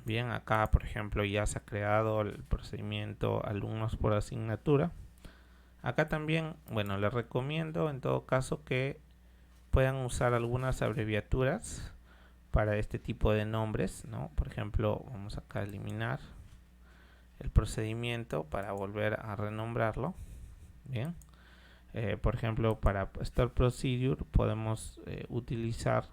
Bien, acá por ejemplo ya se ha creado el procedimiento alumnos por asignatura. Acá también, bueno, les recomiendo en todo caso que puedan usar algunas abreviaturas para este tipo de nombres, ¿no? Por ejemplo, vamos acá a eliminar el procedimiento para volver a renombrarlo. Bien, por ejemplo, para Store Procedure podemos utilizar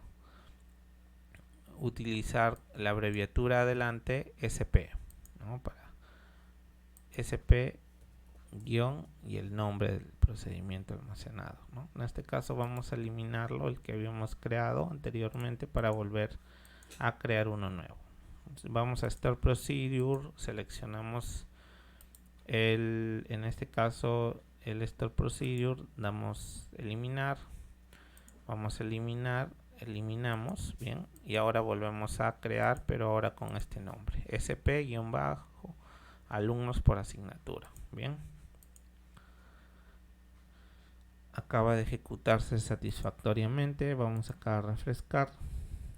la abreviatura adelante SP, ¿no? Para SP guión y el nombre del procedimiento almacenado, ¿no? En este caso vamos a eliminarlo, el que habíamos creado anteriormente, para volver a crear uno nuevo. Entonces, vamos a Store Procedure, seleccionamos en este caso el Store Procedure, damos eliminar, vamos a eliminar, eliminamos, bien, y ahora volvemos a crear, pero ahora con este nombre, SP-alumnos por asignatura. Bien, acaba de ejecutarse satisfactoriamente. Vamos acá a refrescar.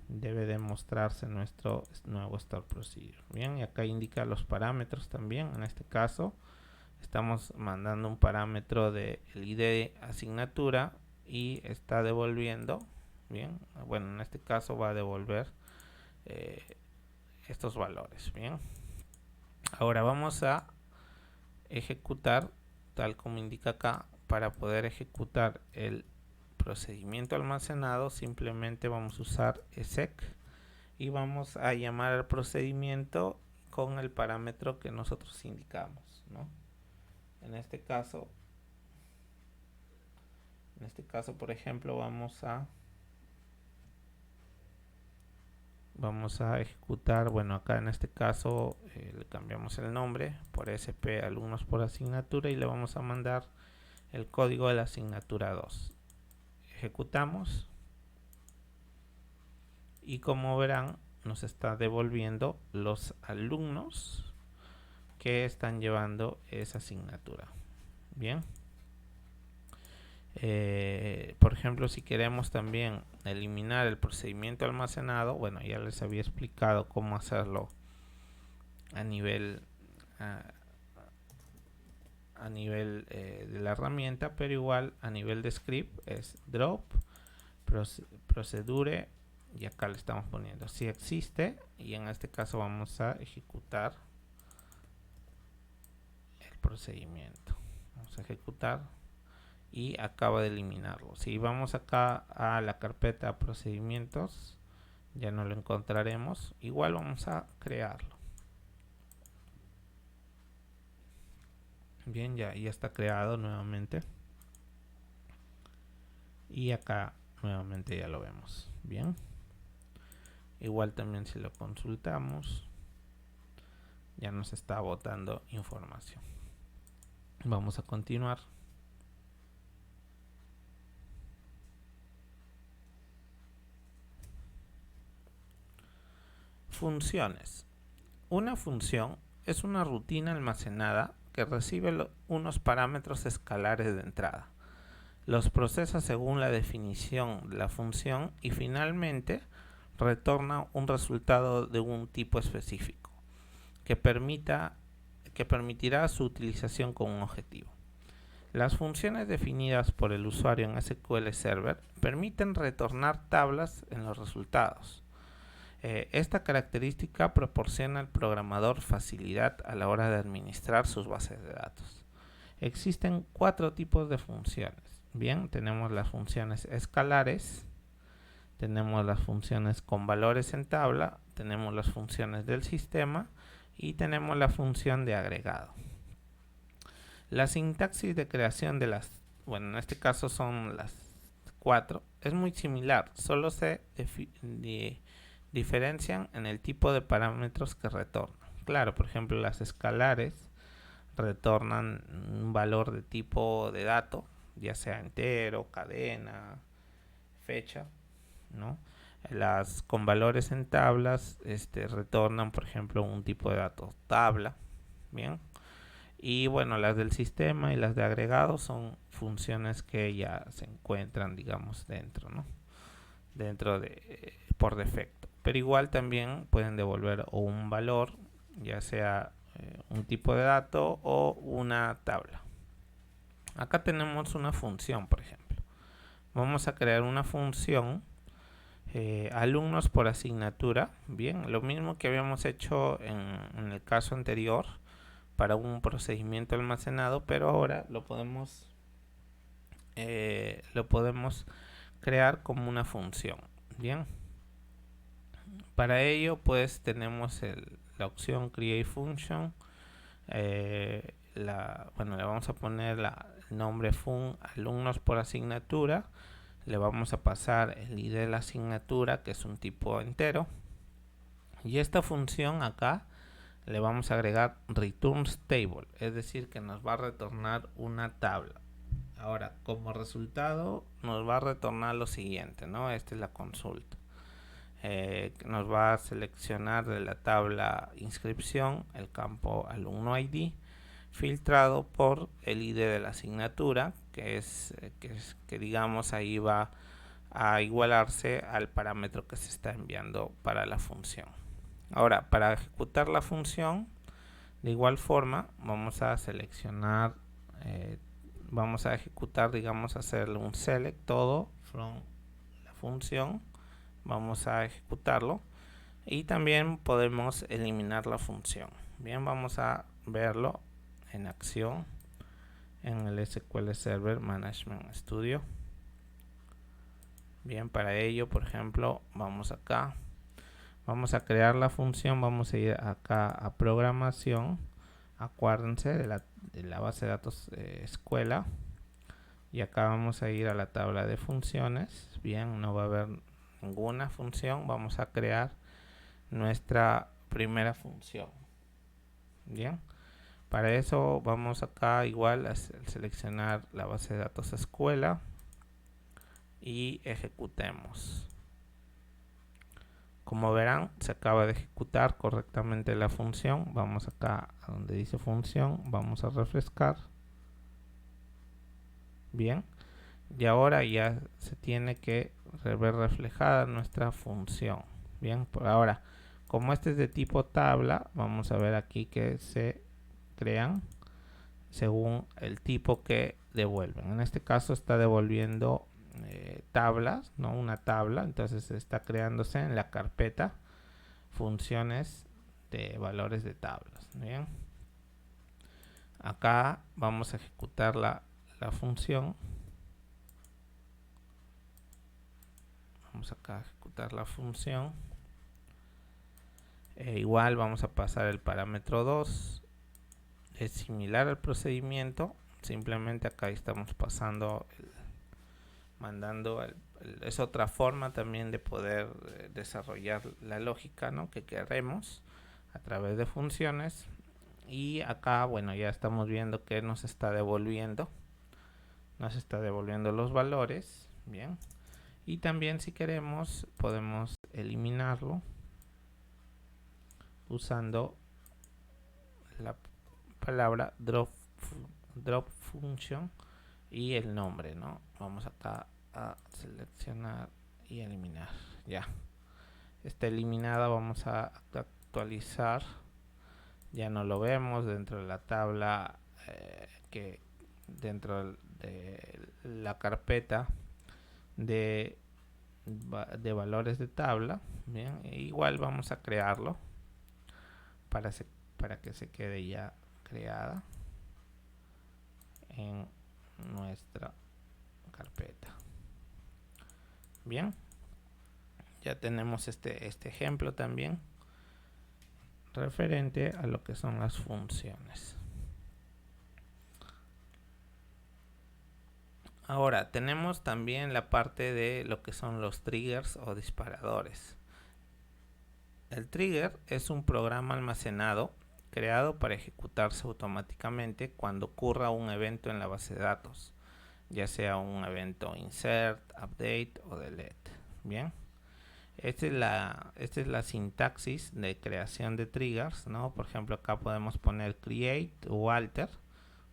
Debe de mostrarse nuestro nuevo Store Procedure. Bien, y acá indica los parámetros también. En este caso estamos mandando un parámetro de el ID de asignatura y está devolviendo. Bien, bueno, en este caso va a devolver estos valores. Bien, ahora vamos a ejecutar tal como indica acá. Para poder ejecutar el procedimiento almacenado, simplemente vamos a usar exec y vamos a llamar al procedimiento con el parámetro que nosotros indicamos, ¿no? En este caso, por ejemplo, vamos a ejecutar, bueno, acá en este caso le cambiamos el nombre por SP alumnos por asignatura y le vamos a mandar el código de la asignatura 2. Ejecutamos y como verán nos está devolviendo los alumnos que están llevando esa asignatura. Bien, por ejemplo, si queremos también eliminar el procedimiento almacenado, bueno, ya les había explicado cómo hacerlo a nivel de la herramienta, pero igual a nivel de script es drop procedure y acá le estamos poniendo si existe, y en este caso vamos a ejecutar el procedimiento. Vamos a ejecutar y acaba de eliminarlo. Si vamos acá a la carpeta procedimientos, ya no lo encontraremos. Igual vamos a crearlo. Bien, ya está creado nuevamente. Y acá nuevamente ya lo vemos. Bien. Igual también si lo consultamos, ya nos está botando información. Vamos a continuar. Funciones. Una función es una rutina almacenada que recibe unos parámetros escalares de entrada, los procesa según la definición de la función y finalmente retorna un resultado de un tipo específico. que permitirá su utilización con un objetivo. Las funciones definidas por el usuario en SQL Server permiten retornar tablas en los resultados. Esta característica proporciona al programador facilidad a la hora de administrar sus bases de datos. Existen 4 tipos de funciones. Bien, tenemos las funciones escalares, tenemos las funciones con valores en tabla, tenemos las funciones del sistema y tenemos la función de agregado. La sintaxis de creación de en este caso son las 4, es muy similar, solo se diferencian en el tipo de parámetros que retornan. Claro, por ejemplo, las escalares retornan un valor de tipo de dato, ya sea entero, cadena, fecha, ¿no? Las con valores en tablas retornan, por ejemplo, un tipo de datos tabla, bien. Y bueno, las del sistema y las de agregado son funciones que ya se encuentran, digamos, dentro, ¿no? Dentro de por defecto. Pero igual también pueden devolver o un valor, ya sea un tipo de dato o una tabla. Acá tenemos una función, por ejemplo. Vamos a crear una función alumnos por asignatura. Bien, lo mismo que habíamos hecho en el caso anterior para un procedimiento almacenado, pero ahora lo podemos crear como una función. Bien, para ello pues tenemos la opción create function. Bueno, le vamos a poner el nombre fun alumnos por asignatura, le vamos a pasar el ID de la asignatura, que es un tipo entero, y esta función acá le vamos a agregar returns table, es decir que nos va a retornar una tabla. Ahora, como resultado nos va a retornar lo siguiente, ¿no? Esta es la consulta. Nos va a seleccionar de la tabla inscripción el campo alumno ID filtrado por el ID de la asignatura, que digamos ahí va a igualarse al parámetro que se está enviando para la función. Ahora, para ejecutar la función, de igual forma vamos a seleccionar, vamos a ejecutar, digamos, hacerle un select todo from la función, vamos a ejecutarlo y también podemos eliminar la función. Bien, vamos a verlo en acción en el SQL Server Management Studio. Bien, para ello, por ejemplo, vamos acá, vamos a crear la función, vamos a ir acá a programación, acuérdense de la base de datos escuela, y acá vamos a ir a la tabla de funciones. Bien, no va a haber ninguna función, vamos a crear nuestra primera función. Bien, para eso vamos acá igual a seleccionar la base de datos escuela y ejecutemos. Como verán, se acaba de ejecutar correctamente la función. Vamos acá a donde dice función, vamos a refrescar. Bien, y ahora ya se tiene que ver reflejada nuestra función. Bien, por ahora, como este es de tipo tabla, vamos a ver aquí que se crean según el tipo que devuelven. En este caso está devolviendo tablas, no una tabla, entonces está creándose en la carpeta funciones de valores de tablas. Bien, acá vamos a ejecutar la función. Vamos acá a ejecutar la función. Igual vamos a pasar el parámetro 2. Es similar al procedimiento, simplemente acá estamos pasando mandando es otra forma también de poder desarrollar la lógica, ¿no?, que queremos a través de funciones. Y acá, bueno, ya estamos viendo que nos está devolviendo los valores. Bien, y también si queremos podemos eliminarlo usando la palabra drop function y el nombre, ¿no? Vamos acá a seleccionar y eliminar. Ya está eliminada. Vamos a actualizar ya no lo vemos dentro de la tabla, que dentro de la carpeta de valores de tabla. Bien, igual vamos a crearlo para, para que se quede ya creada en nuestra carpeta. Bien, ya tenemos este ejemplo también referente a lo que son las funciones. Ahora tenemos también la parte de lo que son los triggers o disparadores. El trigger es un programa almacenado creado para ejecutarse automáticamente cuando ocurra un evento en la base de datos, ya sea un evento insert, update o delete. Bien, esta es la sintaxis de creación de triggers, ¿no? Por ejemplo, acá podemos poner create o alter.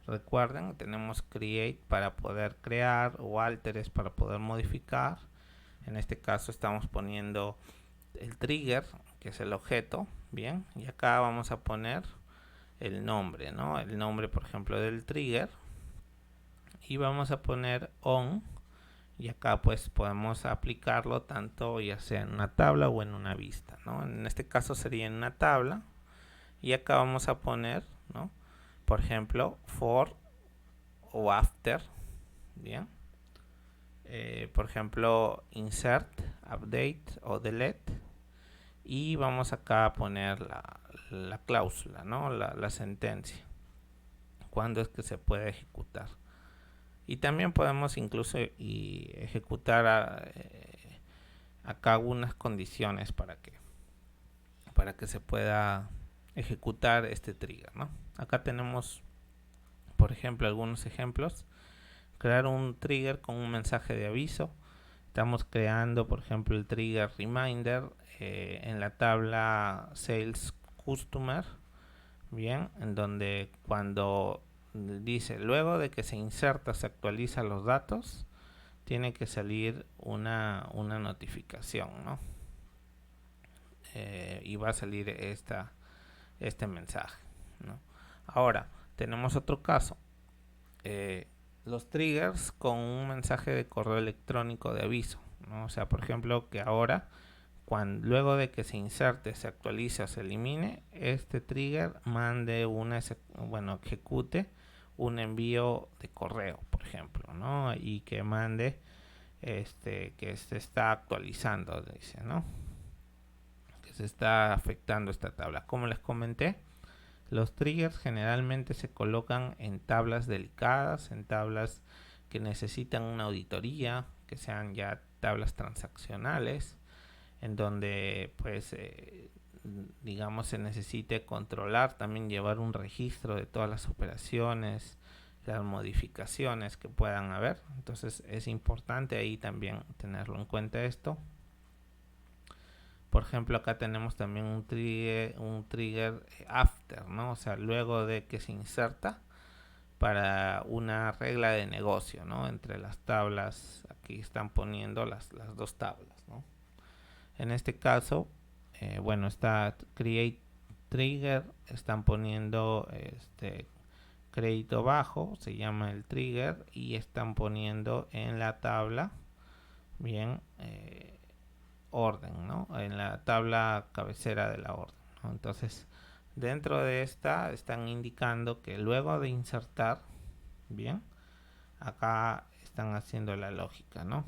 Recuerden, tenemos create para poder crear o alter es para poder modificar. En este caso estamos poniendo el trigger, que es el objeto, bien, y acá vamos a poner el nombre, ¿no? El nombre, por ejemplo, del trigger, y vamos a poner on, y acá pues podemos aplicarlo tanto ya sea en una tabla o en una vista, ¿no? En este caso sería en una tabla, y acá vamos a poner, ¿no? Por ejemplo, for o after, bien. Por ejemplo, insert, update o delete, y vamos acá a poner la cláusula, ¿no? La sentencia, cuándo es que se puede ejecutar. Y también podemos incluso ejecutar acá algunas condiciones para que se pueda ejecutar este trigger, ¿no? Acá tenemos, por ejemplo, algunos ejemplos. Crear un trigger con un mensaje de aviso. Estamos creando, por ejemplo, el trigger reminder en la tabla sales customer, bien, en donde cuando dice luego de que se inserta, se actualiza los datos, tiene que salir una notificación, ¿no? Y va a salir este mensaje, ¿no? Ahora tenemos otro caso, los triggers con un mensaje de correo electrónico de aviso, ¿no? O sea, por ejemplo, que ahora luego de que se inserte, se actualice o se elimine, este trigger mande ejecute un envío de correo, por ejemplo, ¿no? Y que mande que se está actualizando, dice, ¿no? Que se está afectando esta tabla. Como les comenté, los triggers generalmente se colocan en tablas delicadas, en tablas que necesitan una auditoría, que sean ya tablas transaccionales, en donde pues digamos se necesite controlar, también llevar un registro de todas las operaciones, las modificaciones que puedan haber. Entonces es importante ahí también tenerlo en cuenta esto. Por ejemplo, acá tenemos también un trigger after, ¿no? O sea, luego de que se inserta, para una regla de negocio, ¿no? Entre las tablas, aquí están poniendo las dos tablas, ¿no? En este caso, bueno, está create trigger, están poniendo crédito bajo, se llama el trigger, y están poniendo en la tabla, bien, orden, ¿no? En la tabla cabecera de la orden, ¿no? Entonces, dentro de esta están indicando que luego de insertar, bien, acá están haciendo la lógica, ¿no?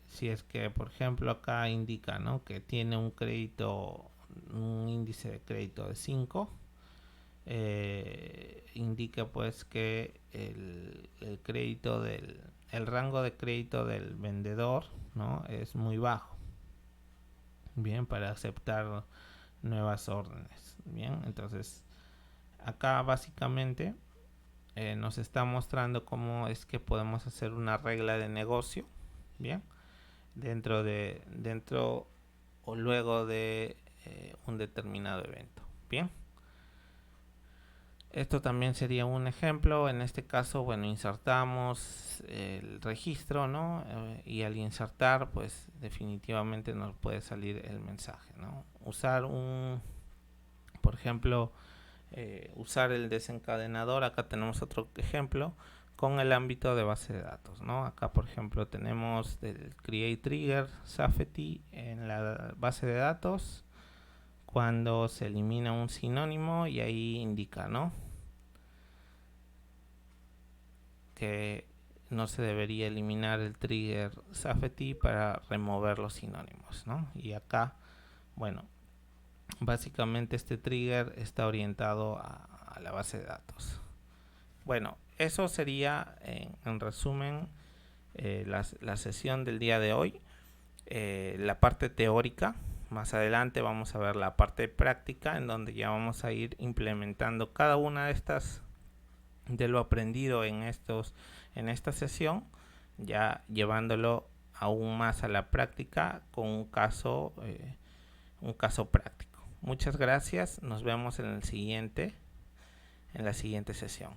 Si es que, por ejemplo, acá indica, ¿no?, que tiene un crédito, un índice de crédito de 5, indica pues que el crédito el rango de crédito del vendedor, ¿no?, es muy bajo, bien, para aceptar nuevas órdenes. Bien, entonces acá básicamente nos está mostrando cómo es que podemos hacer una regla de negocio, bien, dentro o luego de un determinado evento. Bien, Esto también sería un ejemplo. En este caso, bueno, insertamos el registro, ¿no? Y al insertar, pues definitivamente nos puede salir el mensaje, ¿no? Por ejemplo, usar el desencadenador. Acá tenemos otro ejemplo con el ámbito de base de datos, ¿no? Acá, por ejemplo, tenemos el create trigger safety en la base de datos cuando se elimina un sinónimo, y ahí indica, ¿no?, que no se debería eliminar el trigger safety para remover los sinónimos, ¿no? Y acá, bueno, básicamente este trigger está orientado a la base de datos. Bueno, eso sería en resumen la sesión del día de hoy, la parte teórica. Más adelante vamos a ver la parte práctica, en donde ya vamos a ir implementando cada una de lo aprendido en esta sesión, ya llevándolo aún más a la práctica con un caso práctico. Muchas gracias, nos vemos en la siguiente sesión.